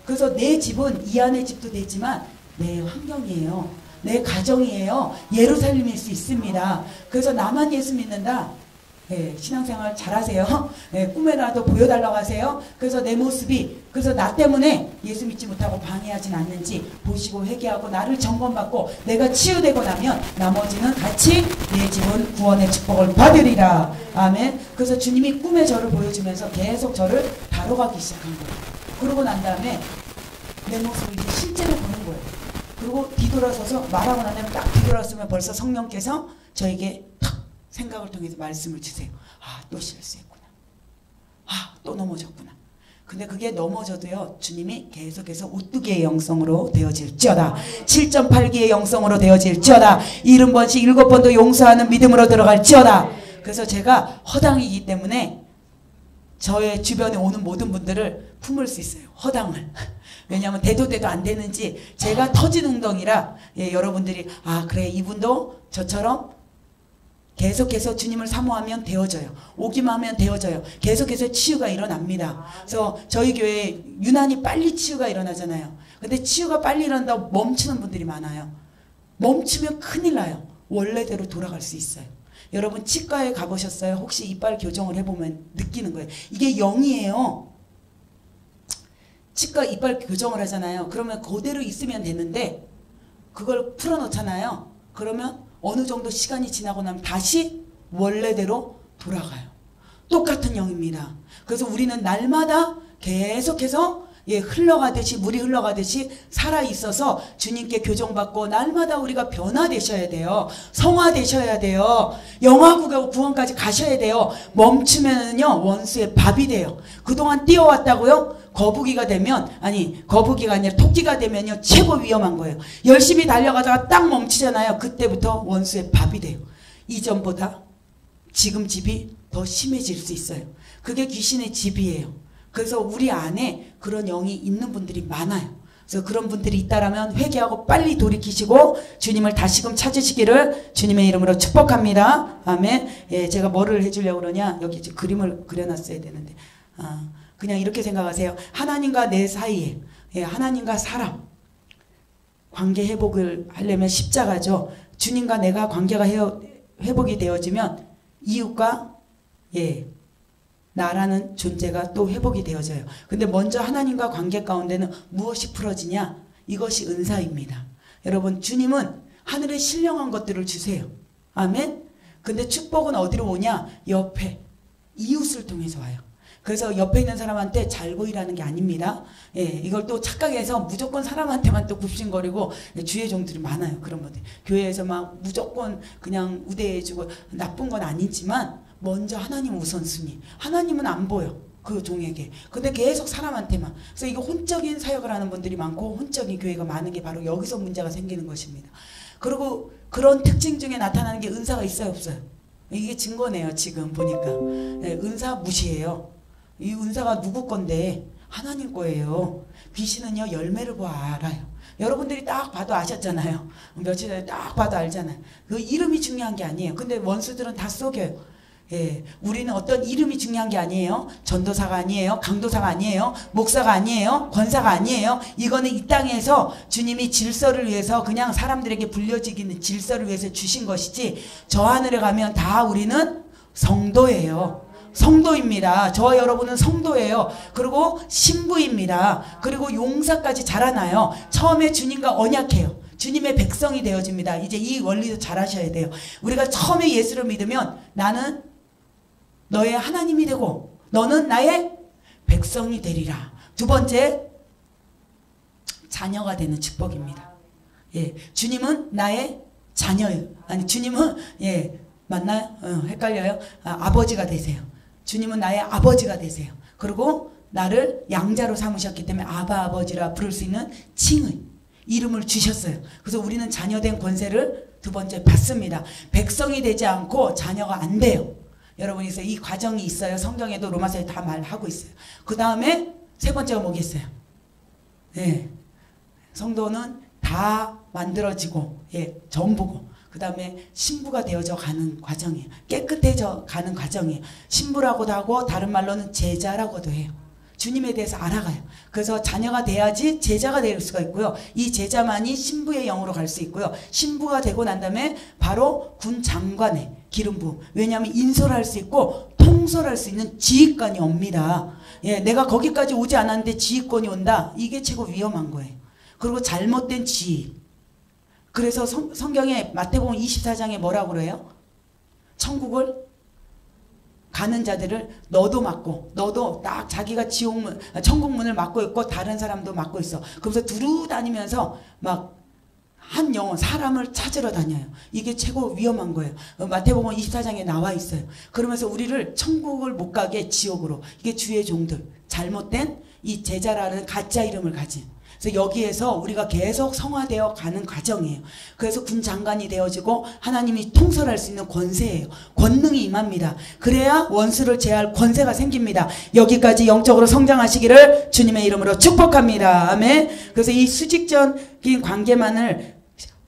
그래서 내 집은 이 안의 집도 되지만 내 환경이에요. 내 가정이에요. 예루살렘일 수 있습니다. 그래서 나만 예수 믿는다. 신앙생활 잘하세요. 꿈에라도 보여달라고 하세요. 그래서 내 모습이, 그래서 나 때문에 예수 믿지 못하고 방해하진 않는지 보시고 회개하고 나를 점검받고 내가 치유되고 나면 나머지는 같이 내 집은 구원의 축복을 받으리라. 아멘. 그래서 주님이 꿈에 저를 보여주면서 계속 저를 다뤄가기 시작한 거예요. 그러고 난 다음에 내 모습을 이제 실제로 보는 거예요. 그리고 뒤돌아서서 말하고 난 다음에 딱 뒤돌아서면 벌써 성령께서 저에게 탁 생각을 통해서 말씀을 주세요. 또 실수했구나. 또 넘어졌구나. 근데 그게 넘어져도요, 주님이 계속해서 우뚜기의 영성으로 되어질지어다. 7.8기의 영성으로 되어질지어다. 70번씩 7번도 용서하는 믿음으로 들어갈지어다. 그래서 제가 허당이기 때문에 저의 주변에 오는 모든 분들을 품을 수 있어요. 허당을. 왜냐하면 대도 안 되는지 제가 터진 웅덩이라 여러분들이 그래, 이분도 저처럼 계속해서 주님을 사모하면 되어져요. 오기만 하면 되어져요. 계속해서 치유가 일어납니다. 그래서 저희 교회에 유난히 빨리 치유가 일어나잖아요. 근데 치유가 빨리 일어난다고 멈추는 분들이 많아요. 멈추면 큰일 나요. 원래대로 돌아갈 수 있어요. 여러분 치과에 가보셨어요? 혹시 이빨 교정을 해보면 느끼는 거예요. 이게 영이에요. 치과 이빨 교정을 하잖아요. 그러면 그대로 있으면 되는데 그걸 풀어놓잖아요. 그러면 어느 정도 시간이 지나고 나면 다시 원래대로 돌아가요. 똑같은 영입니다. 그래서 우리는 날마다 계속해서 흘러가듯이, 물이 흘러가듯이 살아있어서 주님께 교정받고 날마다 우리가 변화되셔야 돼요. 성화되셔야 돼요. 영화국의 구원까지 가셔야 돼요. 멈추면요, 원수의 밥이 돼요. 그동안 뛰어왔다고요? 거북이가 되면, 거북이가 아니라 토끼가 되면요, 최고 위험한 거예요. 열심히 달려가다가 딱 멈추잖아요. 그때부터 원수의 밥이 돼요. 이전보다 지금 집이 더 심해질 수 있어요. 그게 귀신의 집이에요. 그래서 우리 안에 그런 영이 있는 분들이 많아요. 그래서 그런 분들이 있다라면 회개하고 빨리 돌이키시고 주님을 다시금 찾으시기를 주님의 이름으로 축복합니다. 아멘. 제가 뭐를 해주려고 그러냐, 여기 그림을 그려놨어야 되는데, 그냥 이렇게 생각하세요. 하나님과 내 사이에, 하나님과 사람 관계 회복을 하려면 십자가죠. 주님과 내가 관계가 회복이 되어지면 이웃과 나라는 존재가 또 회복이 되어져요. 근데 먼저 하나님과 관계 가운데는 무엇이 풀어지냐? 이것이 은사입니다. 여러분, 주님은 하늘에 신령한 것들을 주세요. 아멘? 근데 축복은 어디로 오냐? 옆에 이웃을 통해서 와요. 그래서 옆에 있는 사람한테 잘 보이라는 게 아닙니다. 이걸 또 착각해서 무조건 사람한테만 또 굽신거리고, 주의 종들이 많아요. 그런 분들. 교회에서 막 무조건 그냥 우대해주고 나쁜 건 아니지만 먼저 하나님 우선순위. 하나님은 안 보여, 그 종에게. 근데 계속 사람한테만. 그래서 이게 혼적인 사역을 하는 분들이 많고 혼적인 교회가 많은 게 바로 여기서 문제가 생기는 것입니다. 그리고 그런 특징 중에 나타나는 게 은사가 있어요, 없어요? 이게 증거네요. 지금 보니까 은사 무시해요. 이 은사가 누구 건데? 하나님 거예요. 귀신은요, 열매를 보아 알아요. 여러분들이 딱 봐도 아셨잖아요. 며칠 전에 딱 봐도 알잖아요. 그 이름이 중요한 게 아니에요. 근데 원수들은 다 속여요. 우리는 어떤 이름이 중요한 게 아니에요. 전도사가 아니에요. 강도사가 아니에요. 목사가 아니에요. 권사가 아니에요. 이거는 이 땅에서 주님이 질서를 위해서 그냥 사람들에게 불려지기는 질서를 위해서 주신 것이지, 저 하늘에 가면 다 우리는 성도예요. 성도입니다. 저와 여러분은 성도예요. 그리고 신부입니다. 그리고 용사까지 자라나요. 처음에 주님과 언약해요. 주님의 백성이 되어집니다. 이제 이 원리도 잘 하셔야 돼요. 우리가 처음에 예수를 믿으면 나는 너의 하나님이 되고 너는 나의 백성이 되리라. 두 번째, 자녀가 되는 축복입니다. 주님은 나의 자녀예요. 아니 주님은 맞나요? 헷갈려요. 아버지가 되세요. 주님은 나의 아버지가 되세요. 그리고 나를 양자로 삼으셨기 때문에 아바 아버지라 부를 수 있는 칭의 이름을 주셨어요. 그래서 우리는 자녀된 권세를 두 번째 받습니다. 백성이 되지 않고 자녀가 안 돼요. 여러분이 이 과정이 있어요. 성경에도 로마서에 다 말하고 있어요. 그 다음에 세 번째가 뭐겠어요? 성도는 다 만들어지고 전부고 그 다음에 신부가 되어져 가는 과정이에요. 깨끗해져 가는 과정이에요. 신부라고도 하고 다른 말로는 제자라고도 해요. 주님에 대해서 알아가요. 그래서 자녀가 돼야지 제자가 될 수가 있고요. 이 제자만이 신부의 영으로 갈 수 있고요. 신부가 되고 난 다음에 바로 군 장관의 기름 부음. 왜냐하면 인솔할 수 있고 통솔할 수 있는 지휘관이 옵니다. 내가 거기까지 오지 않았는데 지휘권이 온다. 이게 최고 위험한 거예요. 그리고 잘못된 지휘. 그래서 성경에 마태복음 24장에 뭐라고 그래요? 천국을 가는 자들을 너도 막고 너도 딱 자기가 천국문을 막고 있고 다른 사람도 막고 있어. 그러면서 두루 다니면서 막 한 영혼 사람을 찾으러 다녀요. 이게 최고 위험한 거예요. 마태복음 24장에 나와 있어요. 그러면서 우리를 천국을 못 가게 지옥으로. 이게 주의 종들 잘못된 이 제자라는 가짜 이름을 가진. 그래서 여기에서 우리가 계속 성화되어 가는 과정이에요. 그래서 군 장관이 되어지고 하나님이 통솔할 수 있는 권세예요. 권능이 임합니다. 그래야 원수를 제할 권세가 생깁니다. 여기까지 영적으로 성장하시기를 주님의 이름으로 축복합니다. 아멘. 그래서 이 수직적인 관계만을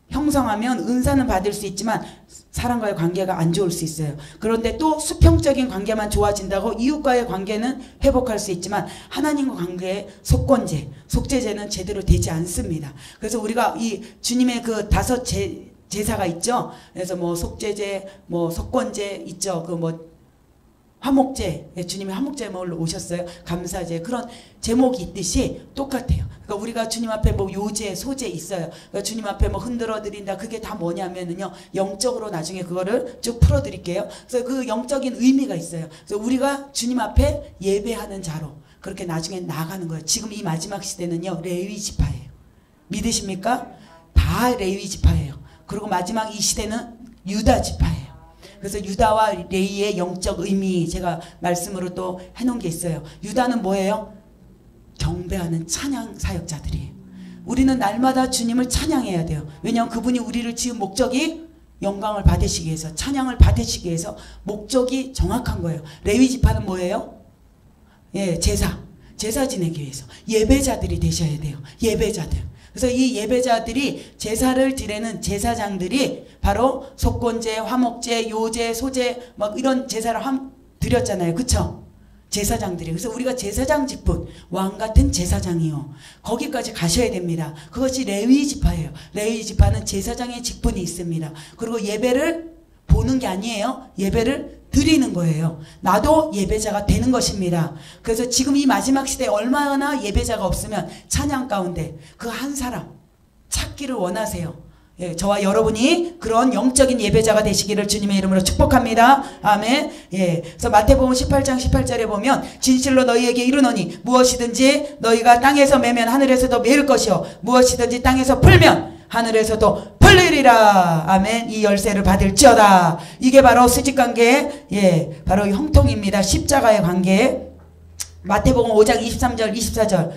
형성하면 은사는 받을 수 있지만 사람과의 관계가 안 좋을 수 있어요. 그런데 또 수평적인 관계만 좋아진다고 이웃과의 관계는 회복할 수 있지만 하나님과 관계의 속건제, 속죄제는 제대로 되지 않습니다. 그래서 우리가 이 주님의 그 5 제사가 있죠. 그래서 뭐 속죄제, 뭐 속건제 있죠. 그 뭐 화목제, 주님이 화목제 먹으러 오셨어요. 감사제, 그런 제목이 있듯이 똑같아요. 그러니까 우리가 주님 앞에 뭐 요제, 소제 있어요. 그러니까 주님 앞에 뭐 흔들어 드린다. 그게 다 뭐냐면은요, 영적으로 나중에 그거를 쭉 풀어 드릴게요. 그래서 그 영적인 의미가 있어요. 그래서 우리가 주님 앞에 예배하는 자로 그렇게 나중에 나가는 거예요. 지금 이 마지막 시대는요, 레위 지파예요. 믿으십니까? 다 레위 지파예요. 그리고 마지막 이 시대는 유다 지파예요. 그래서 유다와 레위의 영적 의미 제가 말씀으로 또 해놓은 게 있어요. 유다는 뭐예요? 경배하는 찬양 사역자들이에요. 우리는 날마다 주님을 찬양해야 돼요. 왜냐하면 그분이 우리를 지은 목적이 영광을 받으시기 위해서, 찬양을 받으시기 위해서 목적이 정확한 거예요. 레위 지파는 뭐예요? 제사 지내기 위해서 예배자들이 되셔야 돼요. 예배자들. 그래서 이 예배자들이 제사를 드리는 제사장들이 바로 속건제, 화목제, 요제, 소제 막 이런 제사를 드렸잖아요. 그쵸? 제사장들이. 그래서 우리가 제사장 직분, 왕 같은 제사장이요. 거기까지 가셔야 됩니다. 그것이 레위 지파예요. 레위 지파는 제사장의 직분이 있습니다. 그리고 예배를 보는 게 아니에요. 예배를 드리는 거예요. 나도 예배자가 되는 것입니다. 그래서 지금 이 마지막 시대에 얼마나 예배자가 없으면 찬양 가운데 그 한 사람 찾기를 원하세요. 저와 여러분이 그런 영적인 예배자가 되시기를 주님의 이름으로 축복합니다. 아멘. 그래서 마태복음 18장 18절에 보면 진실로 너희에게 이르노니 무엇이든지 너희가 땅에서 매면 하늘에서도 매일 것이요 무엇이든지 땅에서 풀면 하늘에서도 풀리리라. 아멘. 이 열쇠를 받을지어다. 이게 바로 수직관계, 바로 형통입니다. 십자가의 관계. 마태복음 5장 23절 24절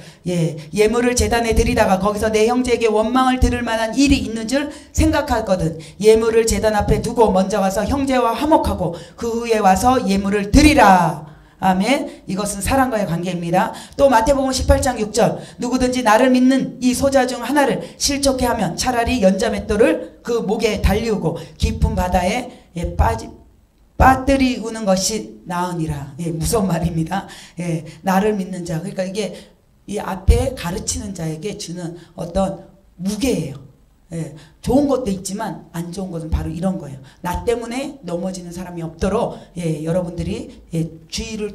예물을 제단에 드리다가 거기서 내 형제에게 원망을 들을 만한 일이 있는 줄 생각하거든 예물을 제단 앞에 두고 먼저 가서 형제와 화목하고 그 후에 와서 예물을 드리라. 아멘. 이것은 사랑과의 관계입니다. 또 마태복음 18장 6절 누구든지 나를 믿는 이 소자 중 하나를 실족해 하면 차라리 연자맷돌을 그 목에 달리우고 깊은 바다에 빠뜨리우는 것이 나으니라. 무서운 말입니다. 나를 믿는 자. 그러니까 이게 이 앞에 가르치는 자에게 주는 어떤 무게예요. 좋은 것도 있지만 안 좋은 것은 바로 이런 거예요. 나 때문에 넘어지는 사람이 없도록 여러분들이 주의를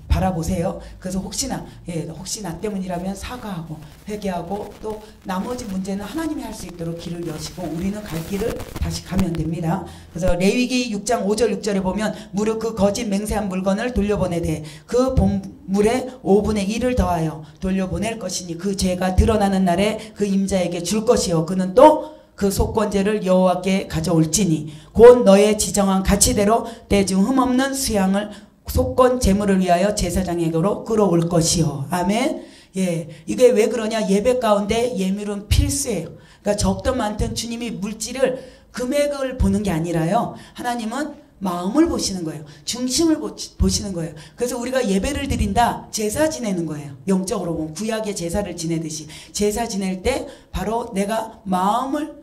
바라보세요. 그래서 혹시 나 때문이라면 사과하고 회개하고 또 나머지 문제는 하나님이 할 수 있도록 길을 여시고 우리는 갈 길을 다시 가면 됩니다. 그래서 레위기 6장 5절 6절에 보면 무릇 그 거짓 맹세한 물건을 돌려보내되 그 본물의 5분의 1을 더하여 돌려보낼 것이니 그 죄가 드러나는 날에 그 임자에게 줄 것이요 그는 또 그 속건제를 여호와께 가져올지니 곧 너의 지정한 가치대로 때중 흠없는 수양을 속건 제물을 위하여 제사장에게로 끌어올 것이요. 아멘. 예, 이게 왜 그러냐? 예배 가운데 예물은 필수예요. 그러니까 적든 많든 주님이 물질을 금액을 보는 게 아니라요. 하나님은 마음을 보시는 거예요. 중심을 보시는 거예요. 그래서 우리가 예배를 드린다, 제사 지내는 거예요. 영적으로 보면 구약의 제사를 지내듯이 제사 지낼 때 바로 내가 마음을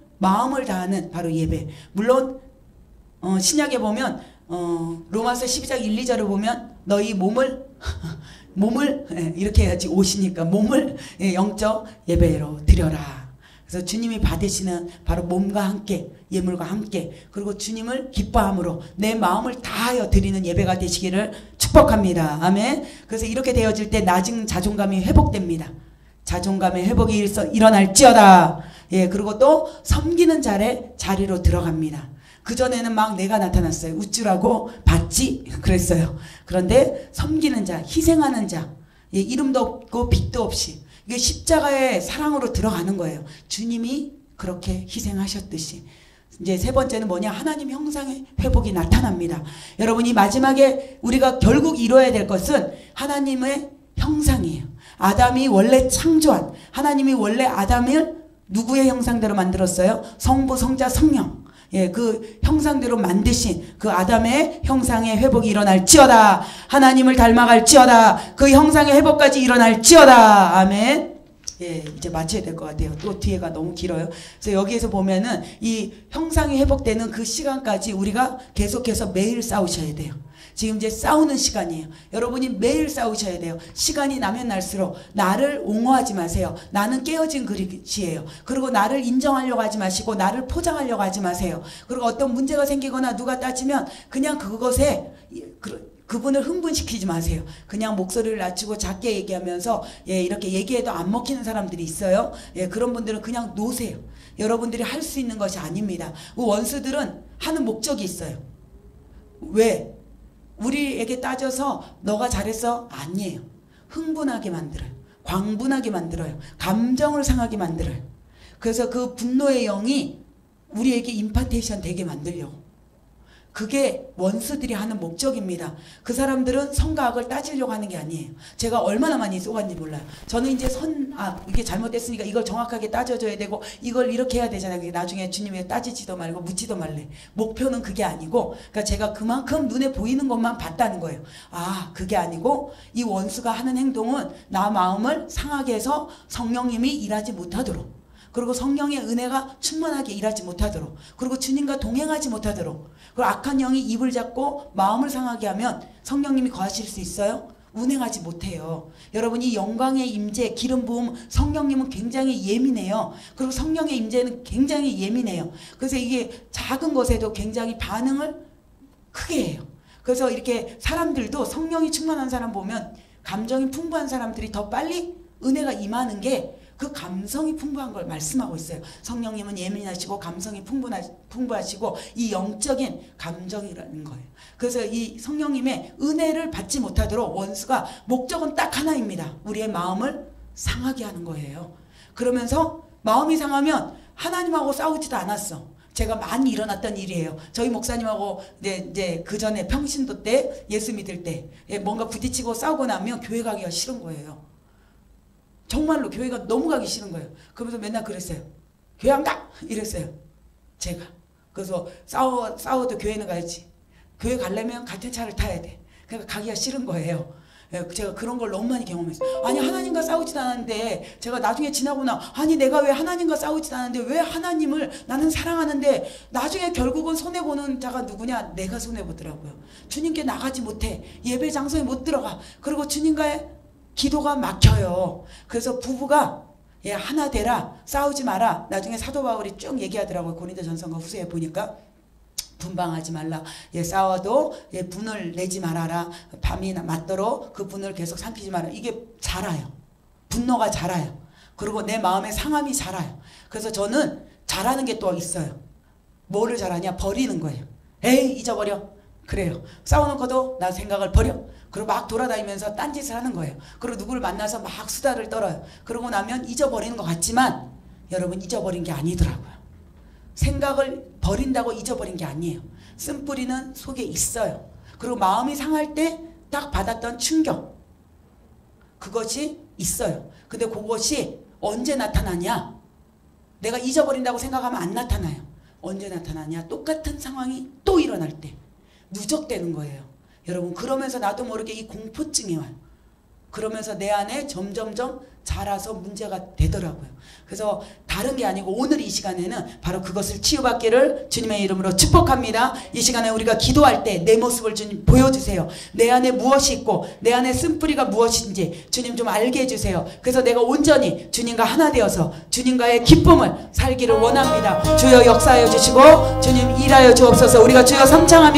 다하는 바로 예배. 물론 신약에 보면 로마서 12장 1, 2절을 보면 너희 몸을 이렇게 해야지 오시니까 몸을 영적 예배로 드려라. 그래서 주님이 받으시는 바로 몸과 함께 예물과 함께 그리고 주님을 기뻐함으로 내 마음을 다하여 드리는 예배가 되시기를 축복합니다. 아멘. 그래서 이렇게 되어질 때 낮은 자존감이 회복됩니다. 자존감의 회복이 일어날지어다. 예, 그리고 또 섬기는 자리로 들어갑니다. 그전에는 막 내가 나타났어요. 우쭐하고 받지 그랬어요. 그런데 섬기는 자, 희생하는 자, 예, 이름도 없고 빛도 없이 이게 십자가의 사랑으로 들어가는 거예요. 주님이 그렇게 희생하셨듯이. 이제 세 번째는 뭐냐? 하나님 형상의 회복이 나타납니다. 여러분이 마지막에 우리가 결국 이루어야 될 것은 하나님의 형상이에요. 아담이 원래 창조한, 하나님이 원래 아담을 누구의 형상대로 만들었어요? 성부, 성자, 성령. 예, 그 형상대로 만드신 그 아담의 형상의 회복이 일어날지어다. 하나님을 닮아갈지어다. 그 형상의 회복까지 일어날지어다. 아멘. 예, 이제 마쳐야 될 것 같아요. 또 뒤에가 너무 길어요. 그래서 여기에서 보면은 이 형상이 회복되는 그 시간까지 우리가 계속해서 매일 싸우셔야 돼요. 지금 이제 싸우는 시간이에요. 여러분이 매일 싸우셔야 돼요. 시간이 나면 날수록 나를 옹호하지 마세요. 나는 깨어진 그릇이에요. 그리고 나를 인정하려고 하지 마시고 나를 포장하려고 하지 마세요. 그리고 어떤 문제가 생기거나 누가 따지면 그냥 그것에 그분을 흥분시키지 마세요. 그냥 목소리를 낮추고 작게 얘기하면서 예, 이렇게 얘기해도 안 먹히는 사람들이 있어요. 예, 그런 분들은 그냥 놓으세요. 여러분들이 할 수 있는 것이 아닙니다. 원수들은 하는 목적이 있어요. 왜? 우리에게 따져서 너가 잘했어? 아니에요. 흥분하게 만들어요. 광분하게 만들어요. 감정을 상하게 만들어요. 그래서 그 분노의 영이 우리에게 임파테이션 되게 만들려고. 그게 원수들이 하는 목적입니다. 그 사람들은 선과 악을 따지려고 하는 게 아니에요. 제가 얼마나 많이 쏘았는지 몰라요. 저는 이제 이게 잘못됐으니까 이걸 정확하게 따져줘야 되고 이걸 이렇게 해야 되잖아요. 나중에 주님에 따지지도 말고 묻지도 말래. 목표는 그게 아니고 그러니까 제가 그만큼 눈에 보이는 것만 봤다는 거예요. 아, 그게 아니고 이 원수가 하는 행동은 나 마음을 상하게 해서 성령님이 일하지 못하도록 그리고 성령의 은혜가 충만하게 일하지 못하도록 그리고 주님과 동행하지 못하도록 그리고 악한 영이 입을 잡고 마음을 상하게 하면 성령님이 거하실 수 있어요? 운행하지 못해요. 여러분이 영광의 임재, 기름 부음, 성령님은 굉장히 예민해요. 그리고 성령의 임재는 굉장히 예민해요. 그래서 이게 작은 것에도 굉장히 반응을 크게 해요. 그래서 이렇게 사람들도 성령이 충만한 사람 보면 감정이 풍부한 사람들이 더 빨리 은혜가 임하는 게 그 감성이 풍부한 걸 말씀하고 있어요. 성령님은 예민하시고 감성이 풍부하시고 이 영적인 감정이라는 거예요. 그래서 이 성령님의 은혜를 받지 못하도록 원수가 목적은 딱 하나입니다. 우리의 마음을 상하게 하는 거예요. 그러면서 마음이 상하면 하나님하고 싸우지도 않았어. 제가 많이 일어났던 일이에요. 저희 목사님하고 이제 그 전에 평신도 때 예수 믿을 때 뭔가 부딪히고 싸우고 나면 교회 가기가 싫은 거예요. 정말로 교회가 너무 가기 싫은 거예요. 그러면서 맨날 그랬어요. 교회 안 가! 이랬어요. 제가. 그래서 싸워도 교회는 가야지. 교회 가려면 같은 차를 타야 돼. 그러니까 가기가 싫은 거예요. 제가 그런 걸 너무 많이 경험했어요. 아니 하나님과 싸우지도 않았는데 제가 나중에 지나고나 아니 내가 왜 하나님과 싸우지도 않았는데 왜 하나님을 나는 사랑하는데 나중에 결국은 손해보는 자가 누구냐? 내가 손해보더라고요. 주님께 나가지 못해. 예배 장소에 못 들어가. 그리고 주님과의 기도가 막혀요. 그래서 부부가 하나 되라. 싸우지 마라. 나중에 사도 바울이 쭉 얘기하더라고요. 고린도전서가 후서에 보니까 분방하지 말라. 싸워도 분을 내지 말아라. 밤이 맞도록 그 분을 계속 삼키지 마라. 이게 자라요. 분노가 자라요. 그리고 내 마음의 상함이 자라요. 그래서 저는 잘하는 게 또 있어요. 뭐를 잘하냐? 버리는 거예요. 에이 잊어버려. 그래요. 싸워놓고도 나 생각을 버려. 그리고 막 돌아다니면서 딴짓을 하는 거예요. 그리고 누구를 만나서 막 수다를 떨어요. 그러고 나면 잊어버리는 것 같지만 여러분 잊어버린 게 아니더라고요. 생각을 버린다고 잊어버린 게 아니에요. 쓴뿌리는 속에 있어요. 그리고 마음이 상할 때 딱 받았던 충격, 그것이 있어요. 근데 그것이 언제 나타나냐? 내가 잊어버린다고 생각하면 안 나타나요. 언제 나타나냐? 똑같은 상황이 또 일어날 때 누적되는 거예요. 여러분, 그러면서 나도 모르게 이 공포증이 와요. 그러면서 내 안에 점점점 자라서 문제가 되더라고요. 그래서 다른 게 아니고 오늘 이 시간에는 바로 그것을 치유받기를 주님의 이름으로 축복합니다. 이 시간에 우리가 기도할 때 내 모습을 주님 보여주세요. 내 안에 무엇이 있고 내 안에 쓴뿌리가 무엇인지 주님 좀 알게 해주세요. 그래서 내가 온전히 주님과 하나 되어서 주님과의 기쁨을 살기를 원합니다. 주여 역사하여 주시고 주님 일하여 주옵소서. 우리가 주여 삼창하며